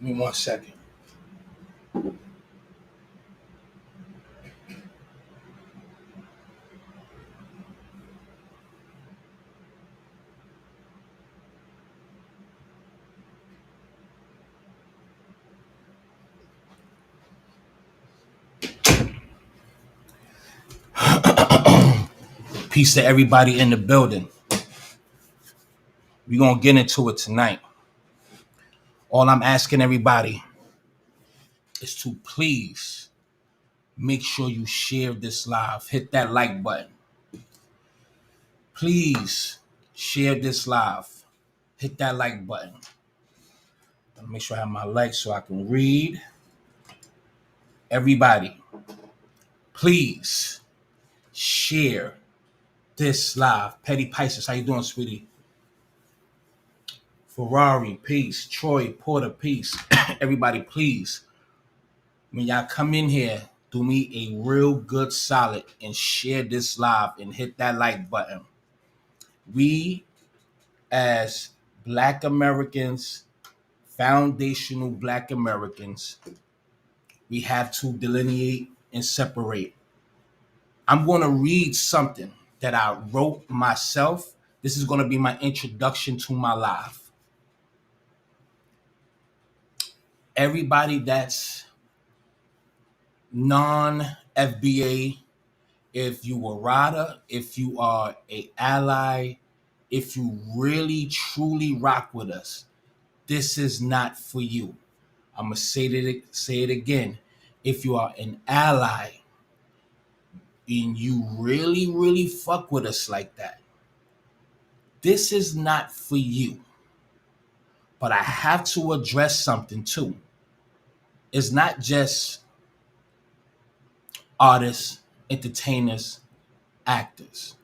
Give me 1 second. Peace to everybody in the building. We're going to get into it tonight. All I'm asking everybody is to please make sure you share this live. Hit that like button. Please share this live. Hit that like button. Let me make sure I have my likes so I can read. Everybody, please share this live. Petty Pisces, how you doing, sweetie? Ferrari, peace. Troy, Porter, peace. Everybody, please, when y'all come in here, do me a real good solid and share this live and hit that like button. We, as Black Americans, foundational Black Americans, we have to delineate and separate. I'm going to read something that I wrote myself. This is going to be my introduction to my life. Everybody that's non-FBA, if you a rider, if you are a ally, if you really truly rock with us, this is not for you. I'm gonna say it again. If you are an ally and you really fuck with us like that, this is not for you. But I have to address something too. It's not just artists, entertainers, actors.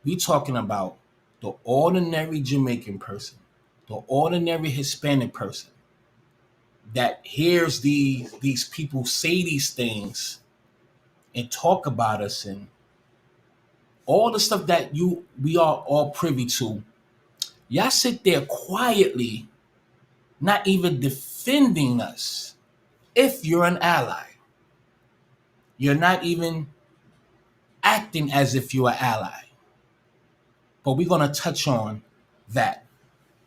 We talking about the ordinary Jamaican person, the ordinary Hispanic person that hears these people say these things and talk about us and all the stuff that we are all privy to. Y'all sit there quietly, not even defending us. If you're an ally, you're not even acting as if you're an ally. But we're gonna touch on that.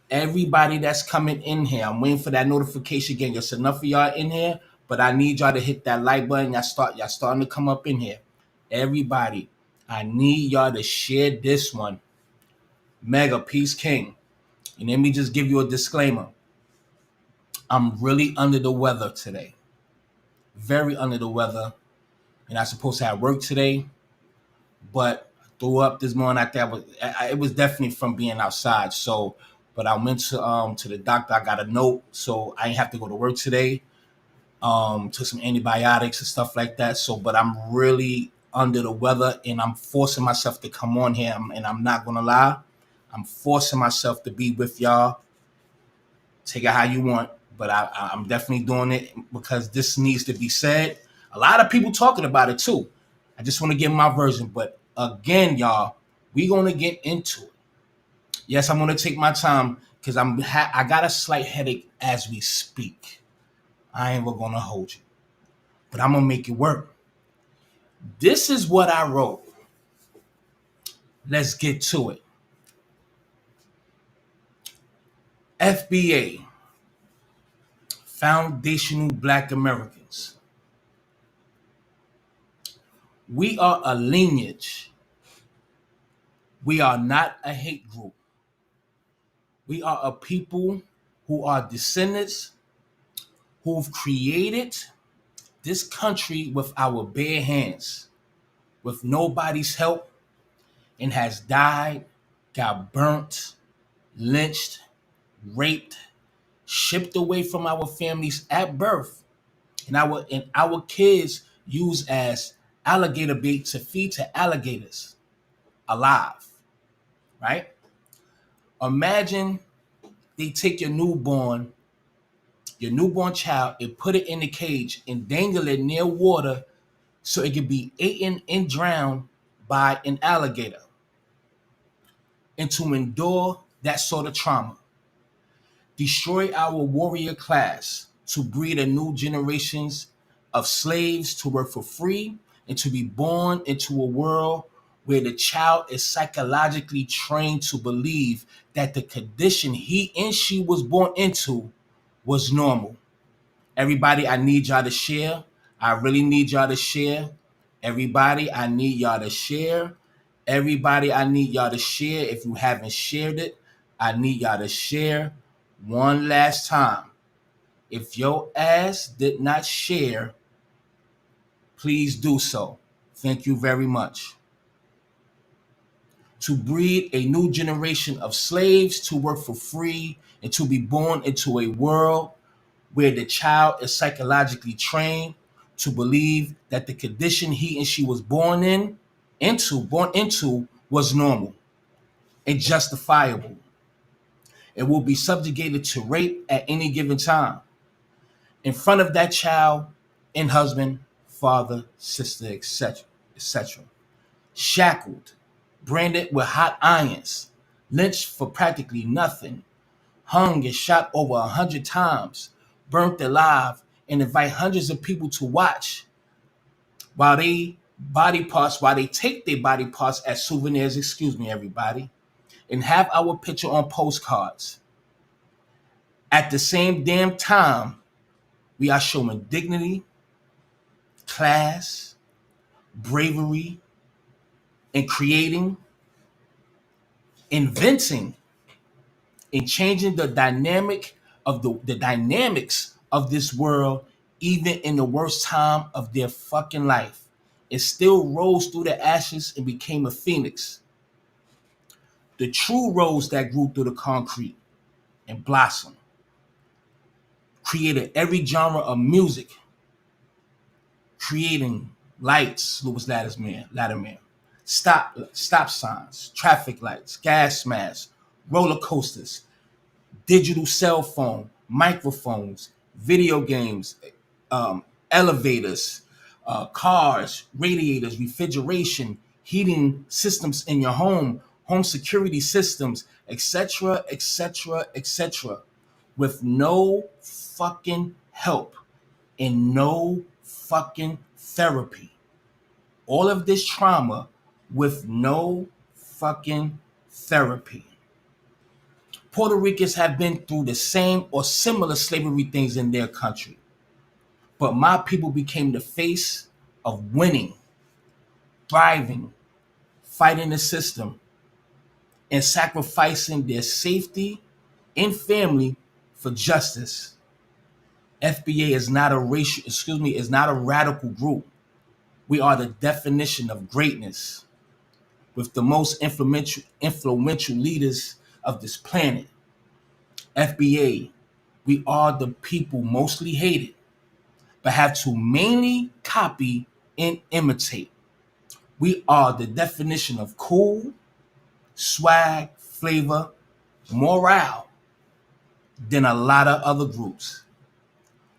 Everybody that's coming in here, I'm waiting for that notification again. There's enough of y'all in here, but I need y'all to hit that like button. Y'all starting to come up in here. Everybody, I need y'all to share this one. Mega Peace King. And let me just give you a disclaimer. I'm really under the weather today. Very under the weather. And I'm supposed to have work today, but I threw up this morning. It was definitely from being outside. So, but I went to the doctor. I got a note, so I didn't have to go to work today. Took some antibiotics and stuff like that. So, but I'm really under the weather, and I'm forcing myself to come on here. And I'm not gonna lie, I'm forcing myself to be with y'all. Take it how you want, but I'm definitely doing it because this needs to be said. A lot of people talking about it too. I just want to give my version, but again, y'all, we gonna get into it. Yes, I'm gonna take my time because I got a slight headache as we speak. I ain't gonna hold you, but I'm gonna make it work. This is what I wrote. Let's get to it. FBA, Foundational Black Americans. We are a lineage. We are not a hate group. We are a people who are descendants who've created this country with our bare hands, with nobody's help, and has died, got burnt, lynched, raped, shipped away from our families at birth, and our kids used as alligator bait to feed to alligators alive, right? Imagine they take your newborn child, and put it in a cage and dangle it near water so it could be eaten and drowned by an alligator, and to endure that sort of trauma. Destroy our warrior class to breed a new generations of slaves to work for free and to be born into a world where the child is psychologically trained to believe that the condition he and she was born into was normal. Everybody, I need y'all to share. I really need y'all to share. Everybody, I need y'all to share. Everybody, I need y'all to share. If you haven't shared it, I need y'all to share one last time. If your ass did not share, please do so. Thank you very much. To breed a new generation of slaves to work for free and to be born into a world where the child is psychologically trained to believe that the condition he and she was born into was normal and justifiable. It will be subjugated to rape at any given time in front of that child and husband, father, sister, etc., etc. Shackled, branded with hot irons, lynched for practically nothing, hung and shot over 100 times, burnt alive, and invite hundreds of people to watch while they take their body parts as souvenirs, excuse me, everybody, and have our picture on postcards. At the same damn time, we are showing dignity, class, bravery, and creating, inventing, and changing the dynamics of this world, even in the worst time of their fucking life. It still rose through the ashes and became a phoenix. The true rose that grew through the concrete and blossomed, created every genre of music, creating lights, Lewis Ladderman, stop signs, traffic lights, gas masks, roller coasters, digital cell phone, microphones, video games, elevators, cars, radiators, refrigeration, heating systems in your home security systems, etc., etc., etc., with no fucking help and no fucking therapy. All of this trauma with no fucking therapy. Puerto Ricans have been through the same or similar slavery things in their country. But my people became the face of winning, thriving, fighting the system, and sacrificing their safety and family for justice. FBA is not a is not a radical group. We are the definition of greatness with the most influential leaders of this planet. FBA, we are the people mostly hated, but have to mainly copy and imitate. We are the definition of cool, swag, flavor, morale than a lot of other groups.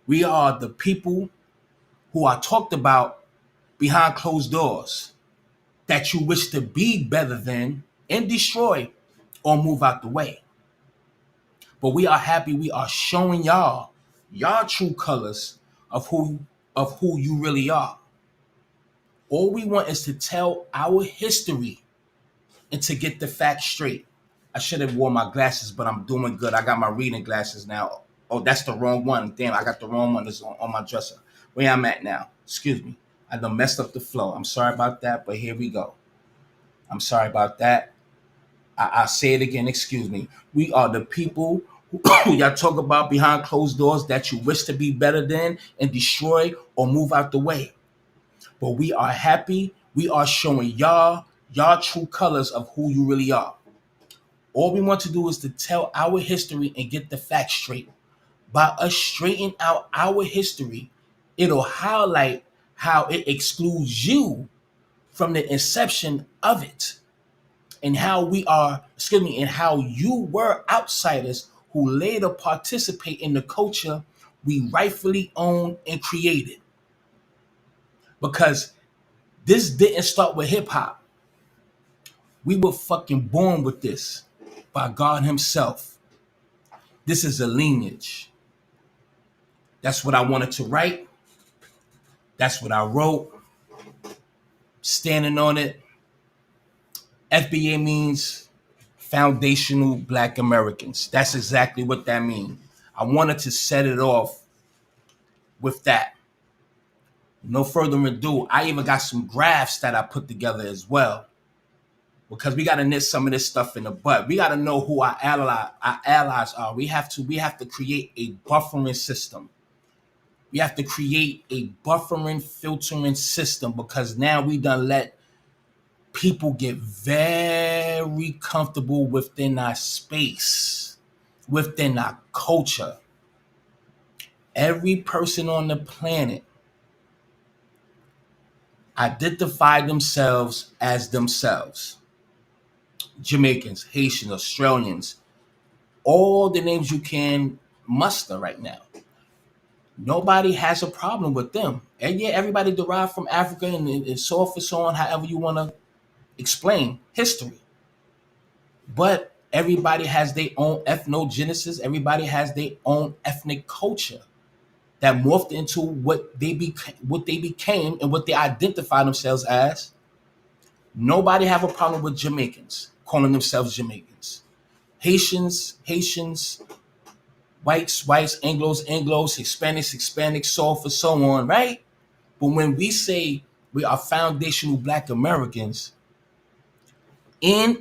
We are the people who are talked about behind closed doors that you wish to be better than and destroy or move out the way. But we are happy we are showing y'all true colors of who you really are. All we want is to tell our history and to get the facts straight. I should have worn my glasses, but I'm doing good. I got my reading glasses now. Oh, that's the wrong one. Damn, I got the wrong one. It's on my dresser. Where I'm at now. Excuse me. I done messed up the flow. I'm sorry about that, but here we go. I'm sorry about that. I say it again. Excuse me. We are the people who y'all talk about behind closed doors that you wish to be better than and destroy or move out the way. But we are happy. We are showing y'all true colors of who you really are. All we want to do is to tell our history and get the facts straight. By us straightening out our history, it'll highlight how it excludes you from the inception of it and how and how you were outsiders who later participate in the culture we rightfully own and created. Because this didn't start with hip hop. We were fucking born with this by God Himself. This is a lineage. That's what I wanted to write. That's what I wrote. Standing on it. FBA means foundational Black Americans. That's exactly what that means. I wanted to set it off with that. No further ado, I even got some graphs that I put together as well, because we got to nip some of this stuff in the butt. We got to know who our allies are. We have to create a buffering system. We have to create a buffering, filtering system, because now we done let people get very comfortable within our space, within our culture. Every person on the planet identify themselves as themselves. Jamaicans, Haitians, Australians, all the names you can muster right now. Nobody has a problem with them. And yeah, everybody derived from Africa and so forth and so on, however you want to explain history. But everybody has their own ethnogenesis. Everybody has their own ethnic culture that morphed into what they became and what they identify themselves as. Nobody have a problem with Jamaicans calling themselves Jamaicans. Haitians, whites, Anglos, Hispanics, so forth, so on, right? But when we say we are foundational Black Americans,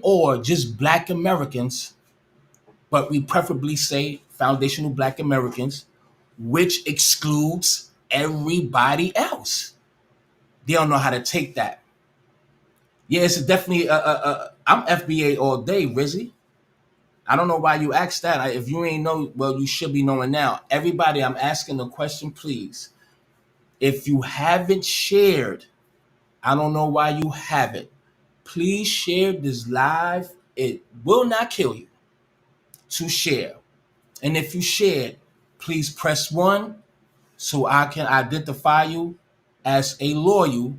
or just Black Americans, but we preferably say foundational Black Americans, which excludes everybody else. They don't know how to take that. Yeah, it's definitely I'm FBA all day, Rizzy. I don't know why you asked that. If you ain't know, well, you should be knowing now. Everybody, I'm asking the question, please. If you haven't shared, I don't know why you haven't. Please share this live. It will not kill you to share. And if you shared, please press 1 so I can identify you as a loyal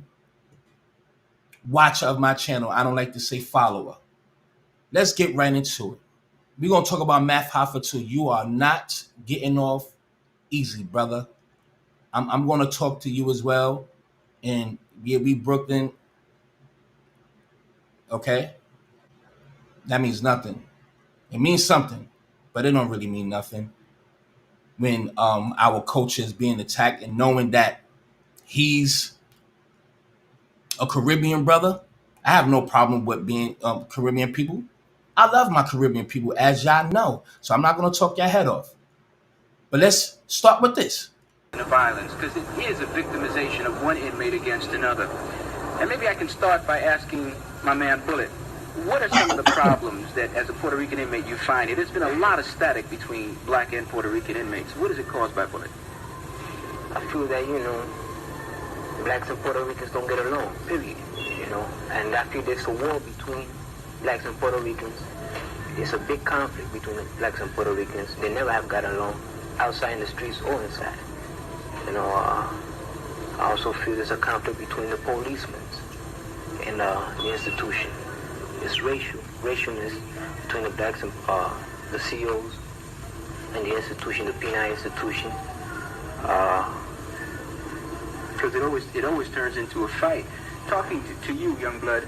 watcher of my channel. I don't like to say follower. Let's get right into it. We're going to talk about Math Hoffa too. You are not getting off easy, brother. I'm going to talk to you as well. And yeah, we Brooklyn. Okay? That means nothing. It means something, but it don't really mean nothing when our culture is being attacked, and knowing that he's a Caribbean brother. I have no problem with being Caribbean people. I love my Caribbean people, as y'all know. So I'm not going to talk your head off. But let's start with this. The violence, because it is a victimization of one inmate against another. And maybe I can start by asking my man Bullet, what are some of the problems that, as a Puerto Rican inmate, you find? There's been a lot of static between Black and Puerto Rican inmates. What is it caused by, Bullet? I feel that, Blacks and Puerto Ricans don't get along, period, And I feel there's a war between Blacks and Puerto Ricans. It's a big conflict between the Blacks and Puerto Ricans. They never have got along outside in the streets or inside. I also feel there's a conflict between the policemen and the institution. It's racialness between the Blacks and the COs and the institution, the penal institution. Because it always turns into a fight. Talking to you, young blood,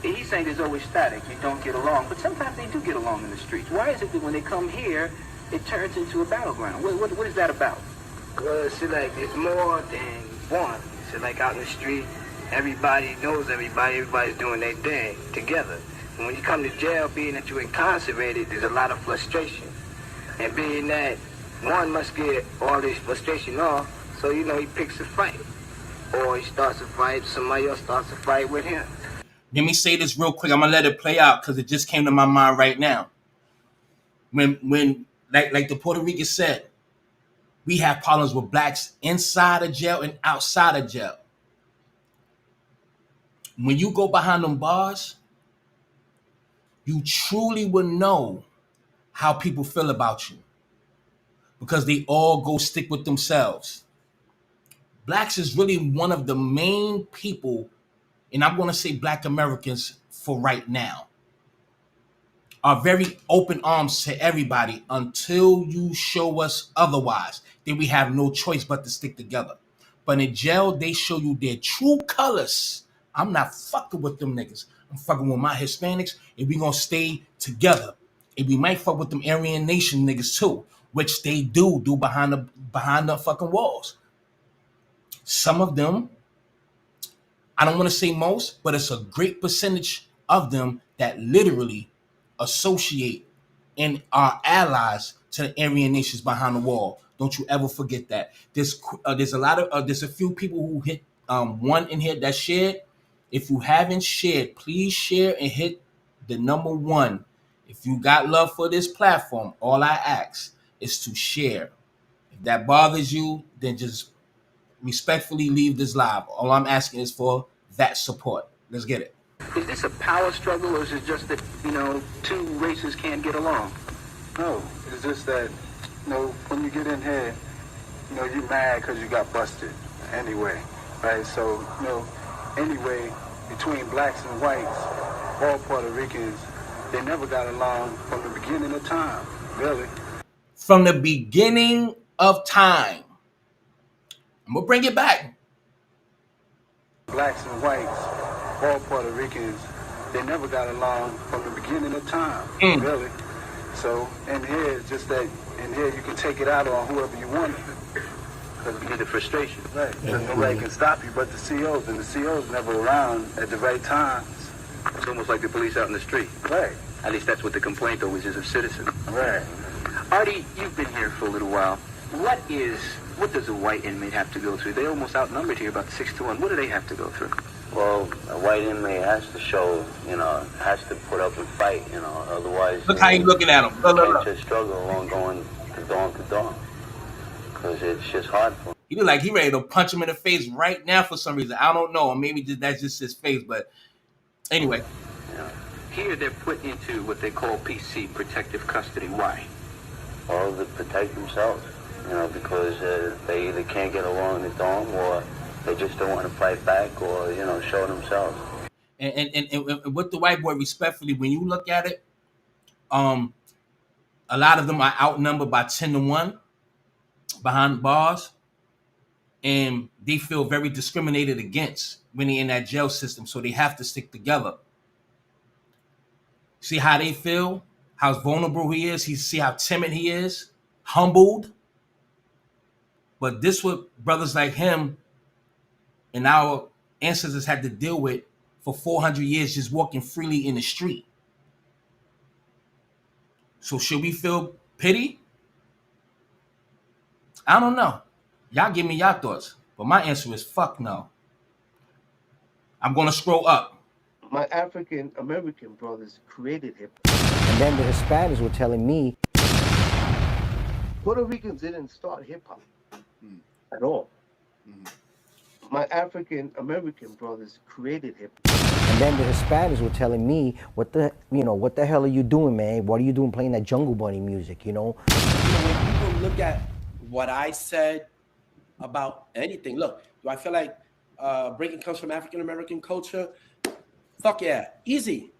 he's saying there's always static. You don't get along, but sometimes they do get along in the streets. Why is it that when they come here, it turns into a battleground? What is that about? Well, it's like it's more than one. It's like out in the street, everybody knows everybody. Everybody's doing their thing together. And when you come to jail, being that you're incarcerated, there's a lot of frustration. And being that one must get all this frustration off, so he picks a fight. Or he starts a fight, somebody else starts a fight with him. Let me say this real quick. I'm gonna let it play out because it just came to my mind right now. When like the Puerto Rican said, we have problems with Blacks inside of jail and outside of jail. When you go behind them bars, you truly will know how people feel about you, because they all go stick with themselves. Blacks is really one of the main people, and I'm going to say Black Americans for right now, are very open arms to everybody until you show us otherwise. Then we have no choice but to stick together. But in jail, they show you their true colors. I'm not fucking with them niggas. I'm fucking with my Hispanics, and we gonna stay together. And we might fuck with them Aryan Nation niggas too, which they do behind the fucking walls. Some of them, I don't want to say most, but it's a great percentage of them that literally associate and are allies to the Aryan nations behind the wall. Don't you ever forget that. There's a few people who hit one in here that shared. If you haven't shared, please share and hit the number one. If you got love for this platform, all I ask is to share. If that bothers you, then just respectfully leave this live. All I'm asking is for that support. Let's get it. Is this a power struggle, or is it just that, two races can't get along? No, it's just that, when you get in here, you mad because you got busted anyway, right? So, anyway, between blacks and whites, all Puerto Ricans, they never got along from the beginning of time, really. From the beginning of time. I'm going to bring it back. Blacks and whites, all Puerto Ricans, they never got along from the beginning of time, really. So, in here, it's just that in here you can take it out on whoever you want. Because we get the frustration. Right, because nobody can stop you but the COs, and the COs never around at the right times. It's almost like the police out in the street. Right. At least that's what the complaint always is of citizens. Right. Artie, you've been here for a little while. What does a white inmate have to go through? They're almost outnumbered here, about 6-1. What do they have to go through? Well, a white inmate has to show, has to put up and fight, otherwise... Look how you looking at him. Can't just struggle along going to dawn. Because it's just hard for him. He look like he ready to punch him in the face right now for some reason. I don't know. Or maybe that's just his face, but anyway. Yeah. Here they're put into what they call PC, protective custody. Why? Well, to protect themselves, because they either can't get along in the dorm or they just don't want to fight back or, show themselves. And with the white boy, respectfully, when you look at it, a lot of them are outnumbered by 10-1 behind bars, and they feel very discriminated against when they're in that jail system, so they have to stick together. See how they feel, how vulnerable he is. See how timid he is, humbled. But this what brothers like him and our ancestors had to deal with for 400 years, just walking freely in the street. So should we feel pity? I don't know. Y'all give me your thoughts. But my answer is fuck no. I'm going to scroll up. My African American brothers created hip hop. And then the Hispanics were telling me Puerto Ricans didn't start hip hop at all. My African American brothers created hip hop. And then the Hispanics were telling me, what the hell are you doing, man? What are you doing playing that Jungle Bunny music, When people look at what I said about anything, look, do I feel like breaking comes from African American culture? Fuck yeah, easy.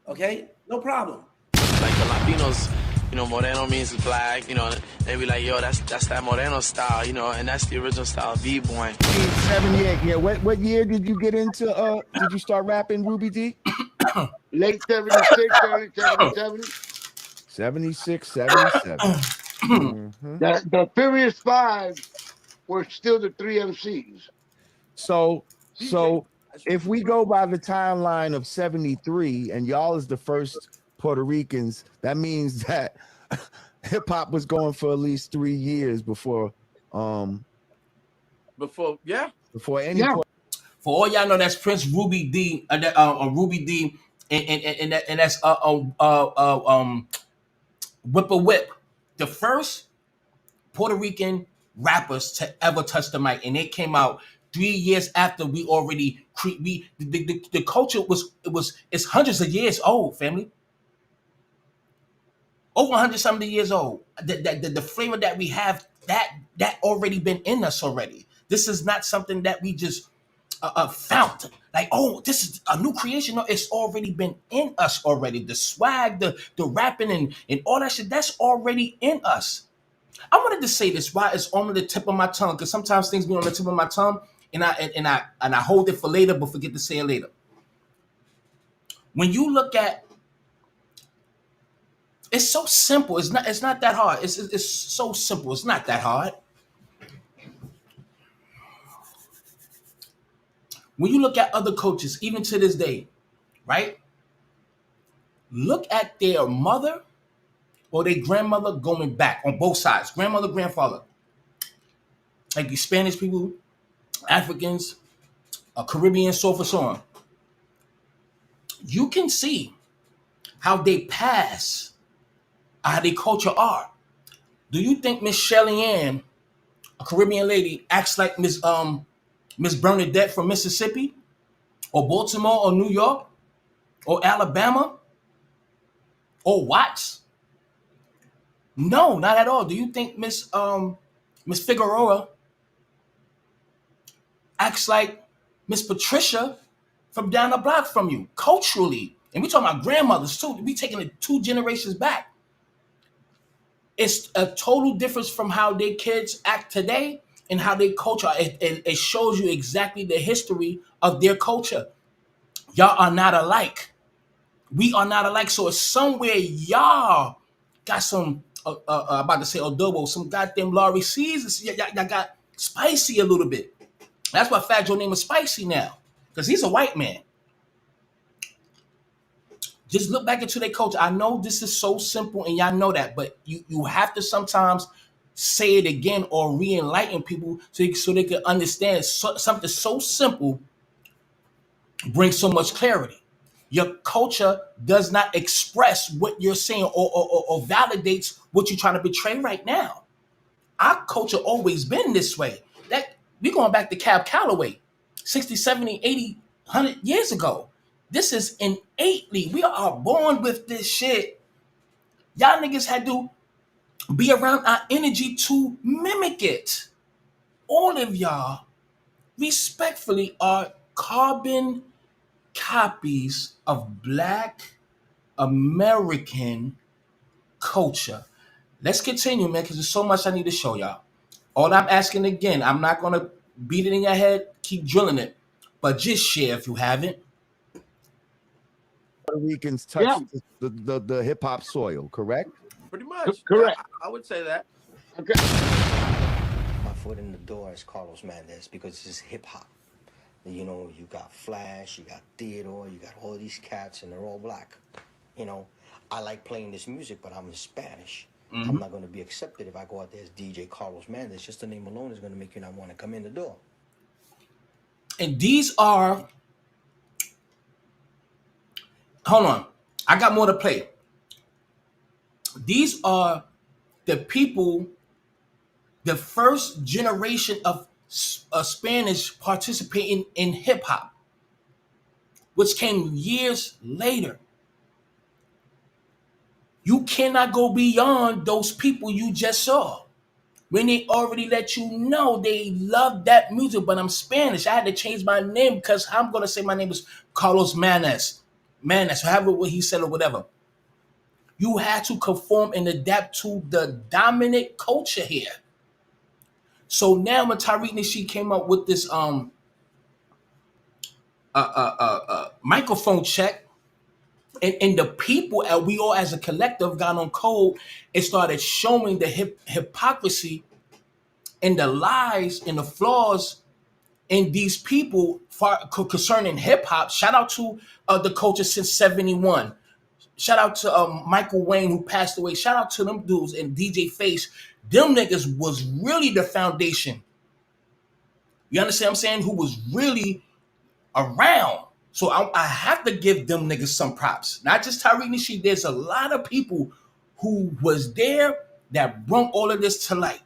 Okay, no problem. Like the Latinos, Moreno means black, they be like, yo, that's that Moreno style, and that's the original style of B-boy. 78, yeah. What year did you get into, did you start rapping, Ruby D? Late 76, early 77. 76, 77. The Furious Five were still the 3 MCs. So if we go by the timeline of 73 and y'all is the first Puerto Ricans, that means that hip hop was going for at least 3 years before any. For all y'all know, that's Prince Ruby D, Ruby D, and that's Whip a Whip, the first Puerto Rican rappers to ever touch the mic, and they came out 3 years after we already the culture it's hundreds of years old, family. Over 100-something years old. The flavor that we have, that already been in us already. This is not something that we just fountain. Like, oh, this is a new creation. No, it's already been in us already. The swag, the rapping and all that shit, that's already in us. I wanted to say this while it's on the tip of my tongue, because sometimes things be on the tip of my tongue, and I hold it for later, but forget to say it later. When you look at, it's so simple. It's not that hard. It's so simple. It's not that hard. When you look at other coaches, even to this day, right? Look at their mother or their grandmother going back on both sides, grandmother, grandfather. Like the Spanish people, Africans, Caribbean, so forth, so on. You can see how they pass, how their culture are. Do you think Miss Shelly Ann, a Caribbean lady, acts like Miss Bernadette from Mississippi, or Baltimore, or New York, or Alabama, or Watts? No, not at all. Do you think Miss Figueroa acts like Miss Patricia from down the block from you culturally? And we talking about grandmothers too. We taking it 2 generations back. It's a total difference from how their kids act today and how they culture. It shows you exactly the history of their culture. Y'all are not alike. We are not alike. So it's somewhere y'all got some, about to say adobo, some goddamn Laurie C's. Y'all got spicy a little bit. That's why Fat Joe name is Spicy now, because he's a white man. Just look back into their culture. I know this is so simple and y'all know that, but you have to sometimes say it again or re-enlighten people so they can understand something so simple brings so much clarity. Your culture does not express what you're saying or validates what you're trying to portray right now. Our culture always been this way. That we going back to Cab Calloway, 60, 70, 80, 100 years ago. This is innately. We are born with this shit. Y'all niggas had to be around our energy to mimic it. All of y'all respectfully are carbon copies of Black American culture. Let's continue, man, because there's so much I need to show y'all. All I'm asking again, I'm not going to beat it in your head, keep drilling it, but just share if you haven't. Puerto Ricans touch the hip hop soil, correct? Pretty much. Correct. I would say that. Okay. My foot in the door is Carlos Mendez because it's hip hop. You know, you got Flash, you got Theodore, you got all these cats, and they're all black. You know, I like playing this music, but I'm in Spanish. Mm-hmm. I'm not going to be accepted if I go out there as DJ Carlos Mendez. Just the name alone is going to make you not want to come in the door. And these are, hold on, I got more to play. These are the people, the first generation of Spanish participating in hip hop, which came years later. You cannot go beyond those people you just saw when they already let you know they love that music. But I'm Spanish. I had to change my name because I'm going to say my name is Carlos Mendez, however what he said or whatever. You had to conform and adapt to the dominant culture here. So now when Tariq Nasheed came up with this microphone check, and the people, and we all as a collective got on code and started showing the hypocrisy and the lies and the flaws in these people concerning hip hop. Shout out to the culture since 71. Shout out to Michael Wayne, who passed away. Shout out to them dudes and DJ Face. Them niggas was really the foundation. You understand what I'm saying? Who was really around. So I have to give them niggas some props. Not just Tariq Nasheed. There's a lot of people who was there that brought all of this to light.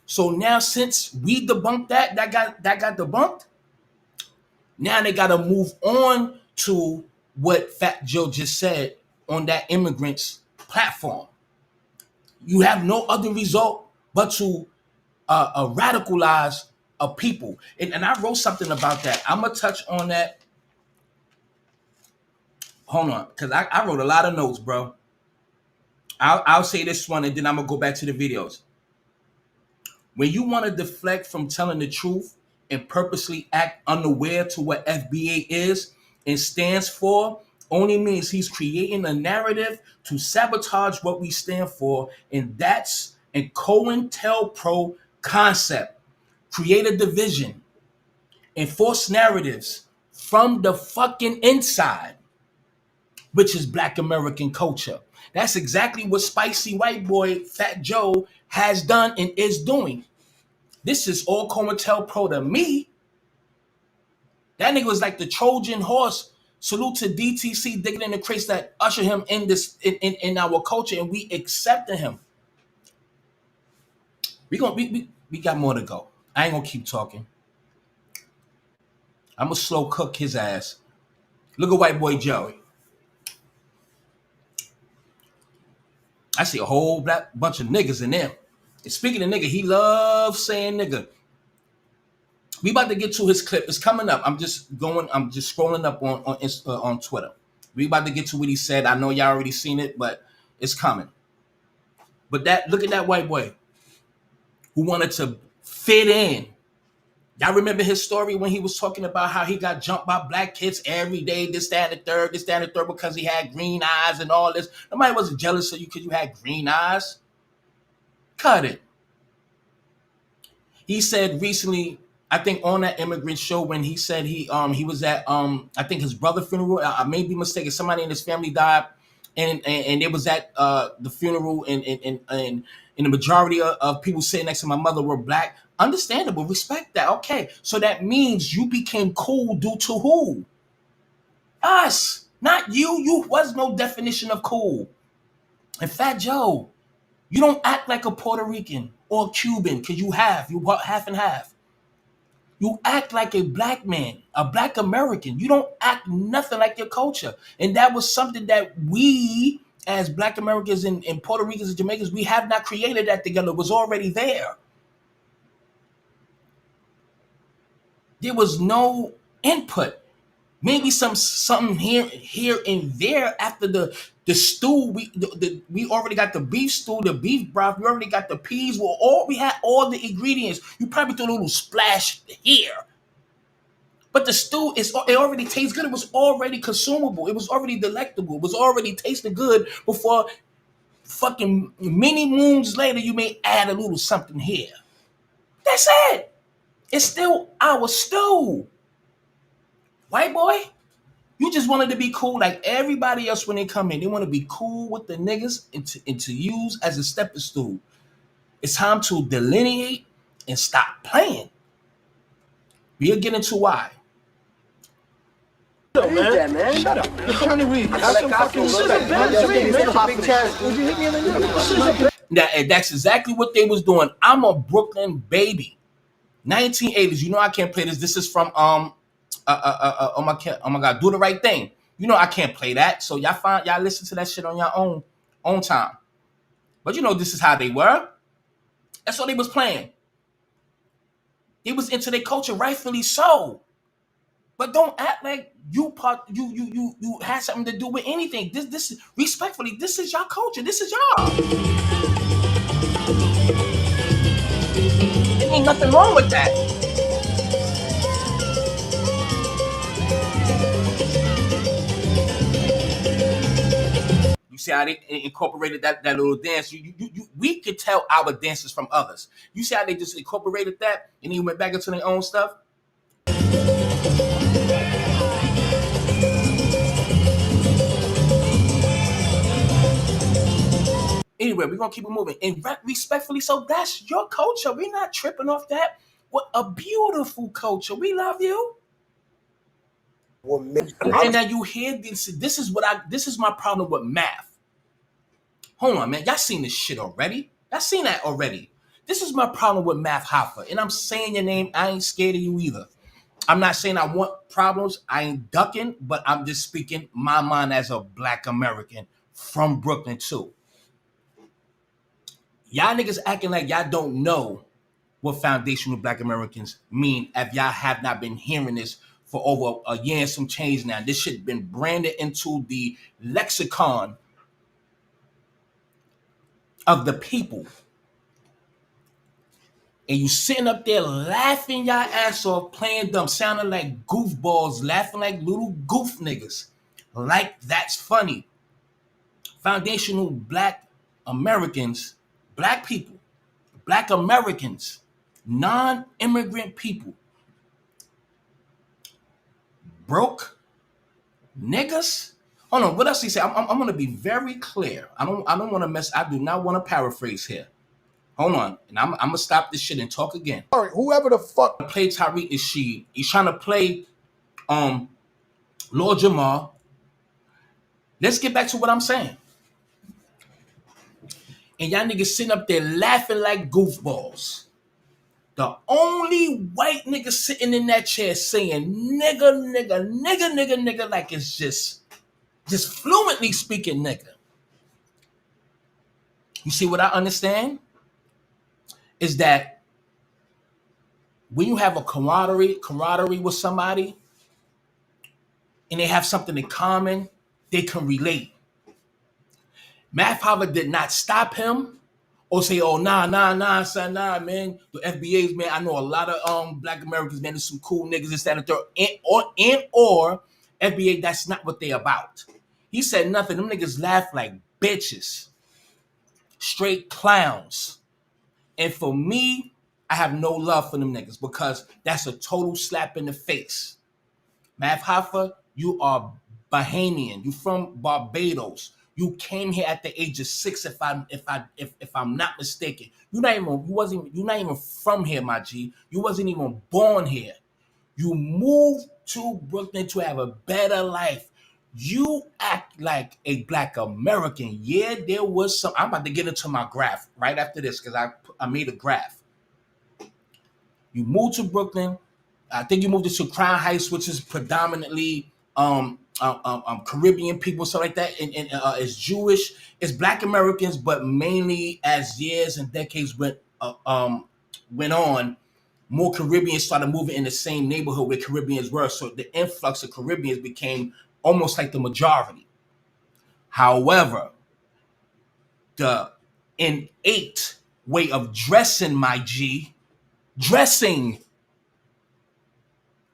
So now since we debunked that got debunked, now they got to move on to what Fat Joe just said on that immigrants platform. You have no other result but to radicalize of people. And I wrote something about that. I'm going to touch on that. Hold on, because I wrote a lot of notes, bro. I'll say this one, and then I'm going to go back to the videos. When you want to deflect from telling the truth and purposely act unaware to what FBA is and stands for, only means he's creating a narrative to sabotage what we stand for, and that's a COINTELPRO concept. Create a division, enforce narratives from the fucking inside, which is Black American culture. That's exactly what Spicy White Boy Fat Joe has done and is doing. This is all COINTELPRO to me. That nigga was like the Trojan horse. Salute to DTC digging in the crates that usher him in this in our culture, and we accepted him. We got more to go. I ain't gonna keep talking. I'm gonna slow cook his ass. Look at White Boy Joey. I see a whole bunch of niggas in there. And speaking of nigga, he loves saying nigga. We about to get to his clip. It's coming up. I'm just scrolling up on Twitter. We about to get to what he said. I know y'all already seen it, but it's coming. But look at that white boy who wanted to fit in. Y'all remember his story when he was talking about how he got jumped by black kids every day, this, that, and the third, because he had green eyes and all this. Nobody wasn't jealous of you because you had green eyes. Cut it. He said recently, I think on that immigrant show, when he said he was at I think his brother's funeral. I may be mistaken. Somebody in his family died, and it was at the funeral, and the majority of people sitting next to my mother were black. Understandable, respect that. Okay, so that means you became cool due to who? Us, not you. You was no definition of cool. And Fat Joe, you don't act like a Puerto Rican or Cuban because you half and half. You act like a black man, a black American. You don't act nothing like your culture. And that was something that we, as black Americans and Puerto Ricans and Jamaicans, we have not created that together. It was already there. There was no input. Maybe something here and there after the stew. We already got the beef stew, the beef broth. We already got the peas. We had all the ingredients. You probably threw a little splash here, but the stew it already tastes good. It was already consumable. It was already delectable. It was already tasting good before fucking many moons later. You may add a little something here. That's it. It's still our stew. White boy, you just wanted to be cool like everybody else when they come in. They want to be cool with the niggas and to use as a stepping stool. It's time to delineate and stop playing. We'll get into why. Shut up, man. Shut up, man. You're trying to read. That's exactly what they was doing. I'm a Brooklyn baby. 1980s. You know I can't play this. This is from oh my God, Do the Right Thing. You know I can't play that. So y'all listen to that shit on your own time. But you know this is how they were. That's what they was playing. They was into their culture, rightfully so. But don't act like you had something to do with anything. This respectfully, this is your culture. This is y'all. There ain't nothing wrong with that. You see how they incorporated that little dance? We could tell our dances from others. You see how they just incorporated that and then went back into their own stuff? Anyway, we're going to keep it moving. And respectfully, so that's your culture. We're not tripping off that. What a beautiful culture. We love you. And now you hear this. This is my problem with math. Hold on, man. Y'all seen this shit already? Y'all seen that already. This is my problem with Math Hoffa. And I'm saying your name. I ain't scared of you either. I'm not saying I want problems. I ain't ducking, but I'm just speaking my mind as a black American from Brooklyn too. Y'all niggas acting like y'all don't know what foundational Black Americans mean if y'all have not been hearing this for over a year and some change now. This shit been branded into the lexicon of the people. And you sitting up there laughing your ass off, playing dumb, sounding like goofballs, laughing like little goof niggas. Like that's funny. Foundational Black Americans, Black people, Black Americans, non-immigrant people, broke niggas. Hold on, what else he say? I'm gonna be very clear. I don't want to mess. I do not want to paraphrase here. Hold on, and I'm gonna stop this shit and talk again. All right, whoever the fuck play Tariq Nasheed, he's trying to play Lord Jamar. Let's get back to what I'm saying. And y'all niggas sitting up there laughing like goofballs. The only white nigga sitting in that chair saying nigga, nigga, nigga, nigga, nigga, like it's just fluently speaking nigga. You see what I understand? Is that when you have a camaraderie with somebody and they have something in common, they can relate. Matt Hoffa did not stop him or say, oh, nah, son, nah, man. The FBA's, man, I know a lot of Black Americans, man, there's some cool niggas, this, that, and third. Or FBA, that's not what they about. He said nothing. Them niggas laugh like bitches. Straight clowns. And for me, I have no love for them niggas because that's a total slap in the face. Matt Hoffa, you are Bahamian. You from Barbados. You came here at the age of 6, if I'm not mistaken. You're not even from here, my G. You wasn't even born here. You moved to Brooklyn to have a better life. You act like a Black American. Yeah, there was some. I'm about to get into my graph right after this because I made a graph. You moved to Brooklyn. I think you moved to Crown Heights, which is predominantly Caribbean people, stuff like that, and it's Jewish, it's Black Americans, but mainly as years and decades went on, more Caribbeans started moving in the same neighborhood where Caribbeans were, so the influx of Caribbeans became almost like the majority. However, the innate way of dressing, my G, dressing.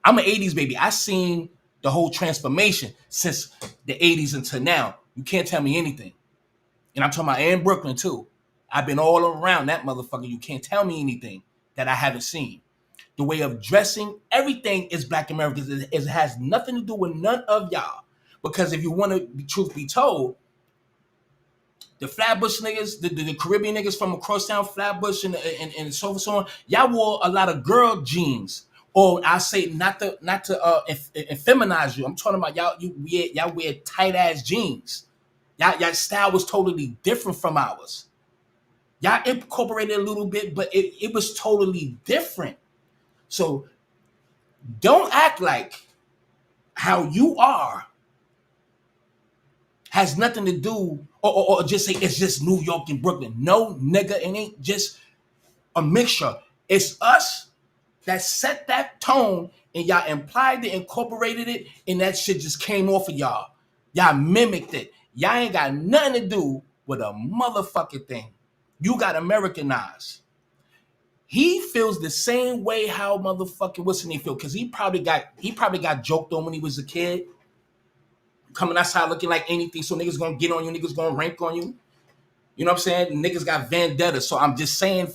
I'm an 80s baby. I seen the whole transformation since the 80s until now. You can't tell me anything. And I'm talking about in Brooklyn too. I've been all around that motherfucker. You can't tell me anything that I haven't seen. The way of dressing, everything is Black Americans. It has nothing to do with none of y'all. Because if you want to be truth be told, the Flatbush niggas, the Caribbean niggas from across town, Flatbush and so on, y'all wore a lot of girl jeans. Or I say not to feminize you. I'm talking about y'all wear tight ass jeans. Y'all style was totally different from ours. Y'all incorporated a little bit, but it was totally different. So don't act like how you are has nothing to do, or just say it's just New York and Brooklyn. No, nigga, it ain't just a mixture. It's us that set that tone, and y'all implied it, incorporated it, and that shit just came off of y'all. Y'all mimicked it. Y'all ain't got nothing to do with a motherfucking thing. You got Americanized. He feels the same way how motherfucking what's his name feel, because he probably got joked on when he was a kid. Coming outside looking like anything, so niggas gonna get on you, niggas gonna rank on you. You know what I'm saying? Niggas got vendetta. So I'm just saying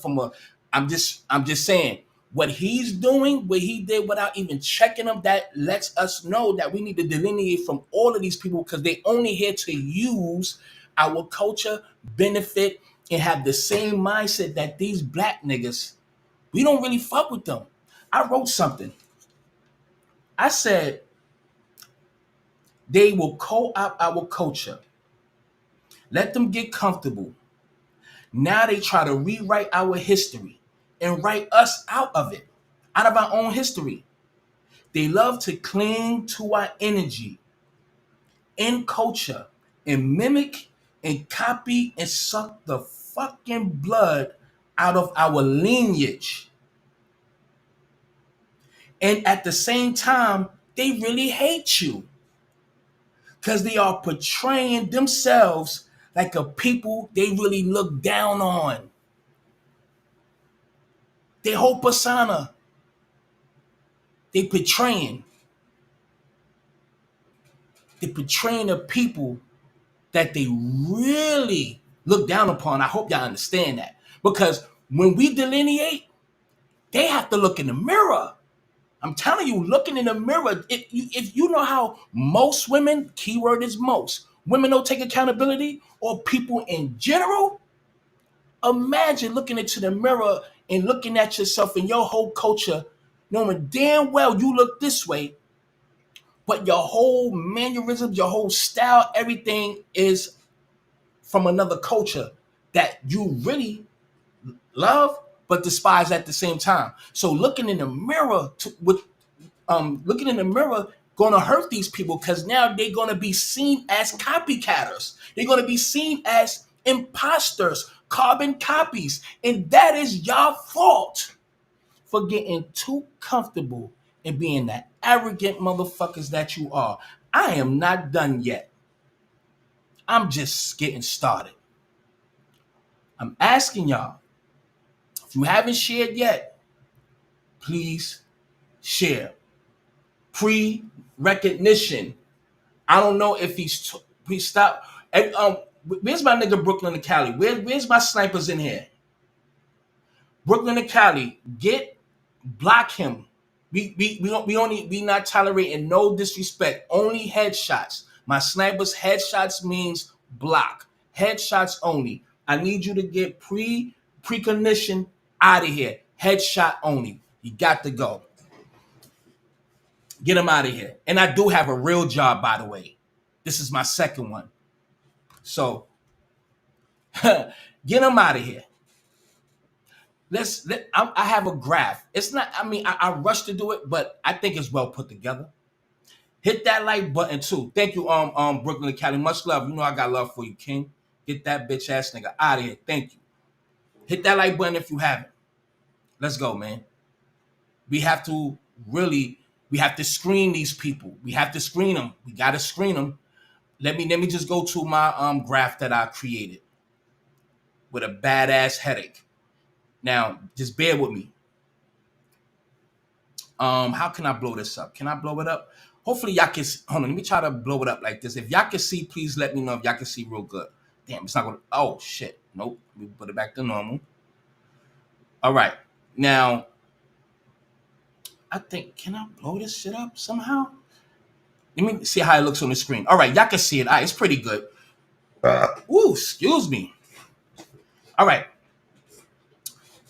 I'm just saying what he's doing, what he did without even checking them, that lets us know that we need to delineate from all of these people because they only here to use our culture, benefit, and have the same mindset that these Black niggas, we don't really fuck with them. I wrote something. I said, they will co-opt our culture. Let them get comfortable. Now they try to rewrite our history and write us out of it, out of our own history. They love to cling to our energy and culture and mimic and copy and suck the fucking blood out of our lineage. And at the same time, they really hate you because they are portraying themselves like a people they really look down on. Their whole persona, they portraying. They're portraying a people that they really look down upon. I hope y'all understand that. Because when we delineate, they have to look in the mirror. I'm telling you, looking in the mirror, if you know how most women, keyword is most, women don't take accountability, or people in general, imagine looking into the mirror and looking at yourself and your whole culture, knowing damn well you look this way, but your whole mannerisms, your whole style, everything is from another culture that you really love but despise at the same time. So looking in the mirror looking in the mirror gonna hurt these people because now they're gonna be seen as copycatters. They're gonna be seen as imposters, carbon copies, and that is your fault for getting too comfortable and being the arrogant motherfuckers that you are. I am not done yet. I'm just getting started. I'm asking y'all, if you haven't shared yet, please share. Pre-recognition. I don't know if please stop. And, where's my nigga Brooklyn and Cali? Where's my snipers in here? Brooklyn and Cali, block him. We not tolerating no disrespect. Only headshots. My snipers headshots means block. Headshots only. I need you to get precognition out of here. Headshot only. You got to go. Get him out of here. And I do have a real job, by the way. This is my second one. So get him out of here. I have a graph. It's not, I rushed to do it, but I think it's well put together. Hit that like button too. Thank you, Brooklyn and Cali. Much love. You know I got love for you, King. Get that bitch ass nigga out of here. Thank you. Hit that like button if you haven't. Let's go, man. We have to screen these people. We have to screen them. We gotta screen them. Let me just go to my graph that I created with a badass headache. Now, just bear with me. How can I blow this up? Can I blow it up? Hopefully y'all can see. Hold on, let me try to blow it up like this. If y'all can see, please let me know if y'all can see real good. Damn, it's not gonna. Oh shit. Nope. Let me put it back to normal. All right. Now, I think, can I blow this shit up somehow? Let me see how it looks on the screen. All right, y'all can see it. All right, it's pretty good. Ooh, excuse me. All right.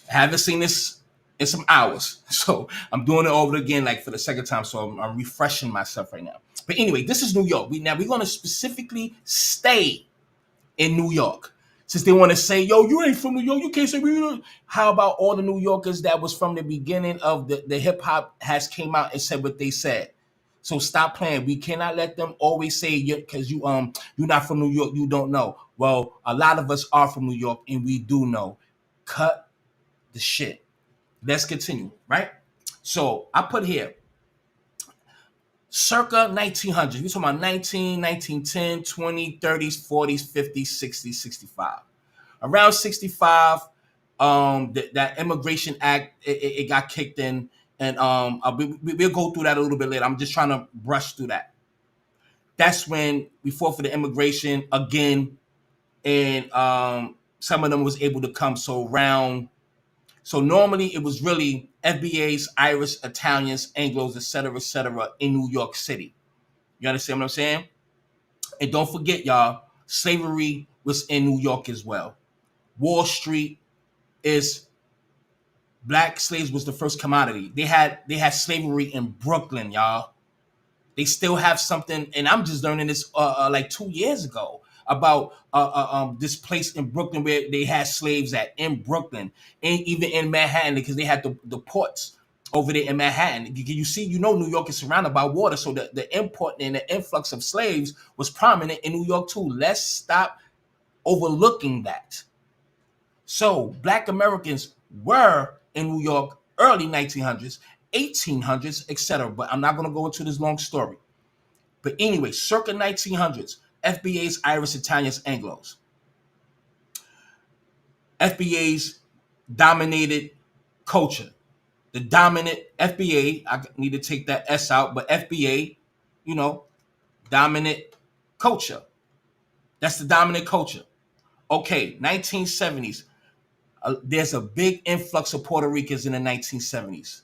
I haven't seen this in some hours. So I'm doing it over again, like for the second time. So I'm refreshing myself right now. But anyway, this is New York. We're going to specifically stay in New York. Since they want to say, yo, you ain't from New York, you can't say we. How about all the New Yorkers that was from the beginning of the hip hop has came out and said what they said? So stop playing. We cannot let them always say because you're not from New York, you don't know. Well, a lot of us are from New York and we do know. Cut the shit. Let's continue, right? So I put here circa 1900. We're talking about 1910, 20, 30s, 40s, 50s, 60s, 65. Around 65, that Immigration Act, it got kicked in. And we'll go through that a little bit later. I'm just trying to brush through that. That's when we fought for the immigration again. And some of them was able to come. So normally it was really FBAs, Irish, Italians, Anglos, et cetera, in New York City. You understand what I'm saying? And don't forget, y'all, slavery was in New York as well. Wall Street is black slaves was the first commodity. They had slavery in Brooklyn, y'all. They still have something, and I'm just learning this like 2 years ago about this place in Brooklyn where they had slaves in Brooklyn, and even in Manhattan because they had the ports over there in Manhattan. You see, New York is surrounded by water, so the import and the influx of slaves was prominent in New York too. Let's stop overlooking that. So black Americans were in New York early 1900s, 1800s, etc. But I'm not going to go into this long story. But anyway, circa 1900s, FBA's Irish, Italians, Anglos. FBA's dominated culture. The dominant FBA, I need to take that S out, but FBA, dominant culture. That's the dominant culture. Okay, 1970s. There's a big influx of Puerto Ricans in the 1970s.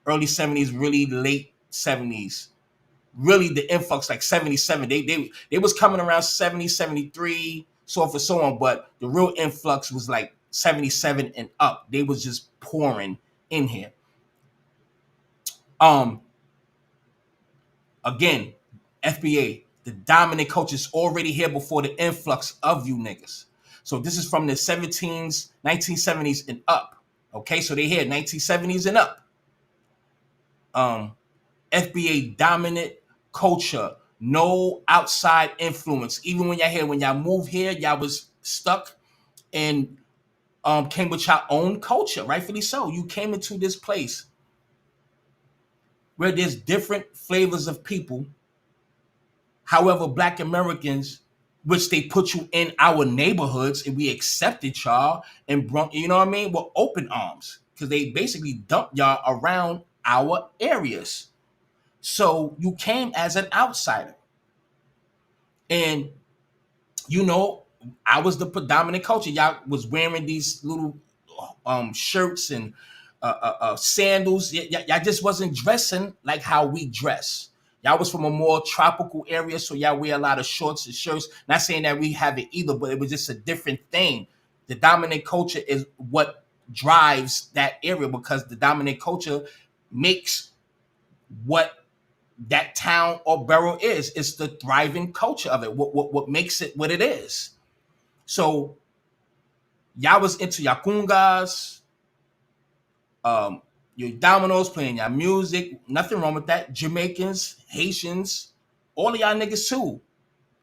Early 70s, really late 70s. Really the influx like 77. They was coming around 70, 73, so forth and so on, but the real influx was like 77 and up. They was just pouring in here. Again, FBA, the dominant culture is already here before the influx of you niggas. So this is from the 1970s and up. Okay, so they here 1970s and up. FBA dominant culture, no outside influence. Even when y'all move here, y'all was stuck and came with your own culture, rightfully so. You came into this place where there's different flavors of people. However, Black Americans, which they put you in our neighborhoods and we accepted y'all and brought, with open arms, because they basically dumped y'all around our areas. So you came as an outsider. And, I was the predominant culture. Y'all was wearing these little shirts and sandals. Y'all just wasn't dressing like how we dress. Y'all was from a more tropical area, so y'all wear a lot of shorts and shirts. Not saying that we have it either, but it was just a different thing. The dominant culture is what drives that area, because the dominant culture makes what that town or borough is. It's the thriving culture of it. What makes it what it is. So y'all was into your kungas, your dominoes, playing your music. Nothing wrong with that. Jamaicans, Haitians, all of y'all niggas too.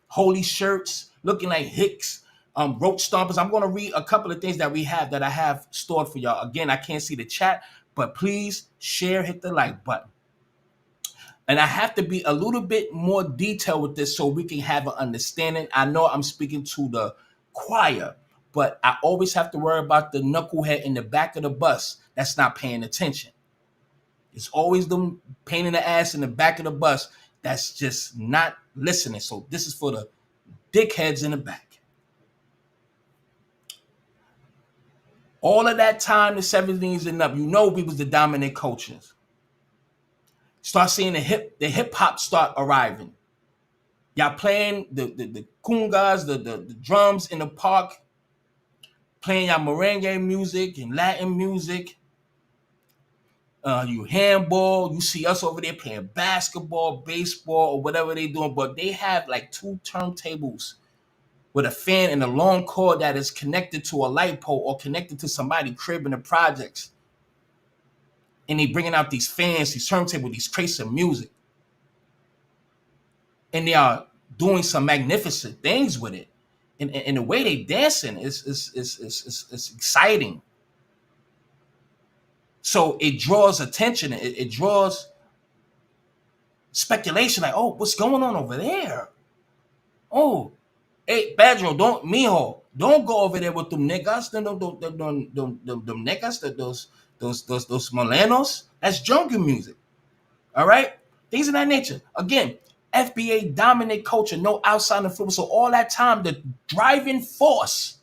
Holy shirts, looking like Hicks, roach stompers. I'm going to read a couple of things that I have stored for y'all. Again, I can't see the chat, but please share, hit the like button. And I have to be a little bit more detailed with this so we can have an understanding. I know I'm speaking to the choir, but I always have to worry about the knucklehead in the back of the bus that's not paying attention. It's always the pain in the ass in the back of the bus that's just not listening. So this is for the dickheads in the back. All of that time, the 70s and up, we was the dominant cultures. Start seeing the hip hop start arriving. Y'all playing the kungas, the drums in the park, playing y'all merengue music and Latin music. You handball, you see us over there playing basketball, baseball, or whatever they doing, but they have like 2 turntables with a fan and a long cord that is connected to a light pole or connected to somebody's crib in the projects. And they bringing out these fans, these turntables, these crates of music. And they are doing some magnificent things with it. And the way they dancing is exciting. So it draws attention. It draws speculation. Like, oh, what's going on over there? Oh, hey, Pedro, don't go over there with them niggas. Them niggas, those molenos. That's jungle music. All right? Things of that nature. Again, FBA dominant culture, no outside influence. So all that time, the driving force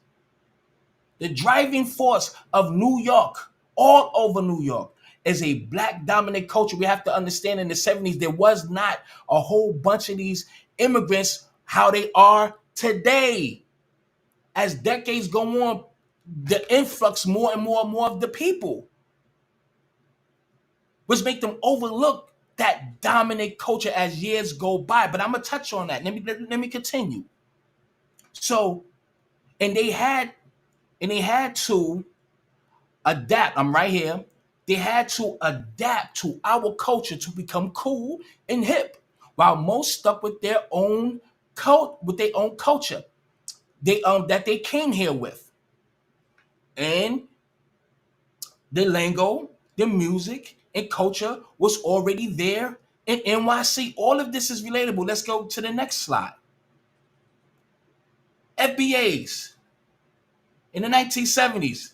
of New York, all over New York, is a Black dominant culture. We have to understand in the 70s, there was not a whole bunch of these immigrants how they are today. As decades go on, the influx more and more of the people, which make them overlook that dominant culture as years go by. But I'm gonna touch on that. Let me continue. So, and they had to adapt. I'm right here. They had to adapt to our culture to become cool and hip, while most stuck with their own culture. That they came here with, and the lingo, the music, and culture was already there in NYC. All of this is relatable. Let's go to the next slide. FBAs in the 1970s,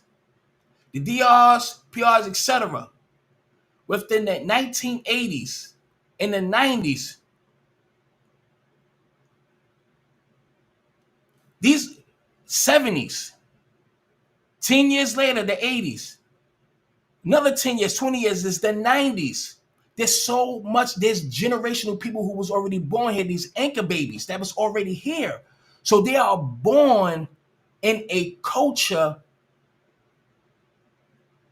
the DRs, PRs, etc. Within the 1980s, in the 90s, these 70s, 10 years later, the 80s, another 10 years, 20 years is the 90s. There's so much, there's generational people who was already born here, these anchor babies that was already here. So they are born in a culture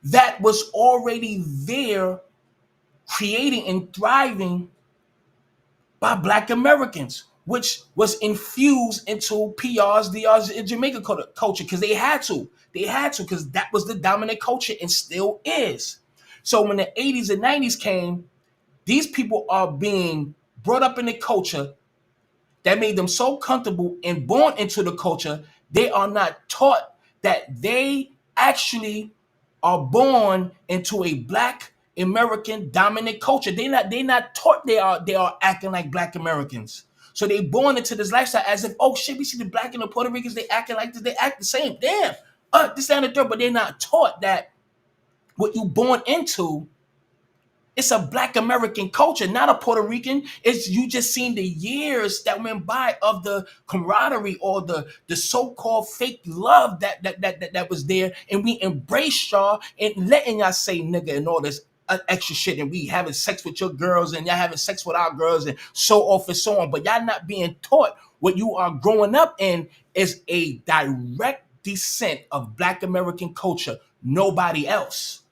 that was already there, creating and thriving by Black Americans, which was infused into PRs, DRs, and Jamaica culture because they had to. They had to because that was the dominant culture and still is. So when the 80s and 90s came, these people are being brought up in a culture that made them so comfortable and born into the culture, they are not taught that they actually are born into a Black American dominant culture. They're not taught they are acting like Black Americans. So they born into this lifestyle as if, oh shit, we see the Black and the Puerto Ricans, they acting like this, they act the same. Damn, this down the third, but they're not taught that what you born into, it's a Black American culture, not a Puerto Rican. It's you just seen the years that went by of the camaraderie or the so-called fake love that was there, and we embraced y'all and letting y'all say nigga and all this extra shit, and we having sex with your girls and y'all having sex with our girls and so off and so on. But y'all not being taught what you are growing up in is a direct descent of Black American culture, nobody else.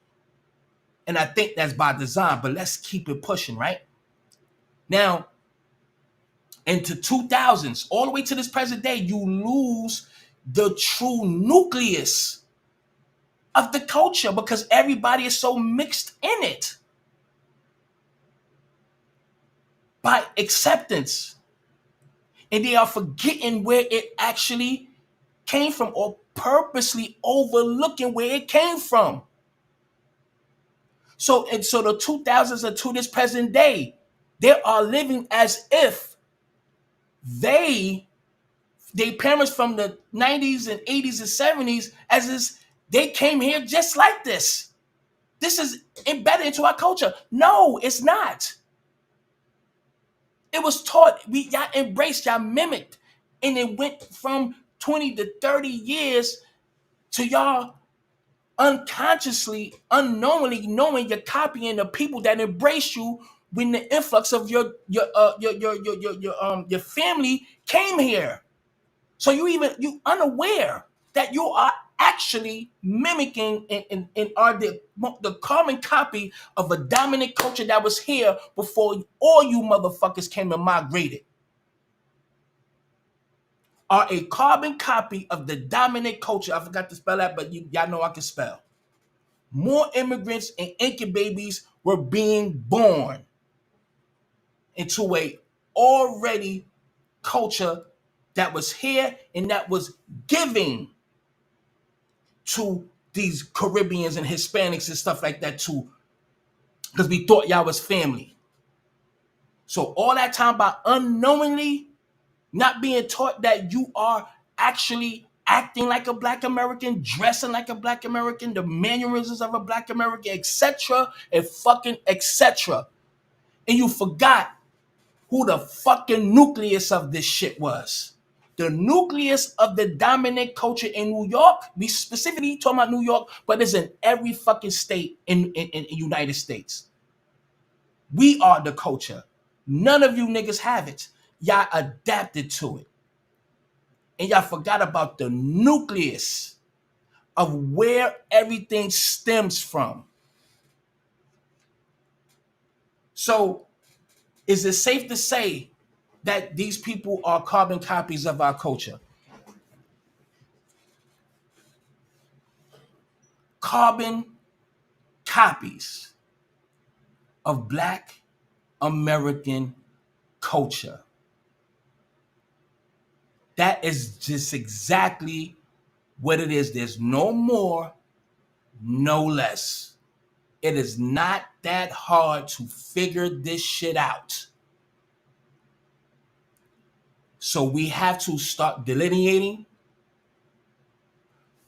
And I think that's by design, but let's keep it pushing, right? Now, into 2000s, all the way to this present day, you lose the true nucleus of the culture because everybody is so mixed in it by acceptance. And they are forgetting where it actually came from or purposely overlooking where it came from. So the 2000s and to this present day, they are living as if their parents from the 90s and 80s and 70s, as is they came here just like this. This is embedded into our culture. No, it's not. It was taught, y'all embraced, y'all mimicked, and it went from 20 to 30 years to y'all unconsciously, unknowingly knowing you're copying the people that embrace you when the influx of your family came here. So you unaware that you are actually mimicking and are the carbon copy of a dominant culture that was here before all you motherfuckers came and migrated. Are a carbon copy of the dominant culture. I forgot to spell that, but y'all know I can spell. More immigrants and anchor babies were being born into a already culture that was here and that was giving to these Caribbeans and Hispanics and stuff like that too, because we thought y'all was family. So all that time by unknowingly not being taught that you are actually acting like a Black American, dressing like a Black American, the mannerisms of a Black American, etc., and fucking etc. And you forgot who the fucking nucleus of this shit was. The nucleus of the dominant culture in New York, we specifically talking about New York, but it's in every fucking state in United States. We are the culture. None of you niggas have it. Y'all adapted to it. And y'all forgot about the nucleus of where everything stems from. So, is it safe to say that these people are carbon copies of our culture? Carbon copies of Black American culture. That is just exactly what it is. There's no more, no less. It is not that hard to figure this shit out. So we have to start delineating,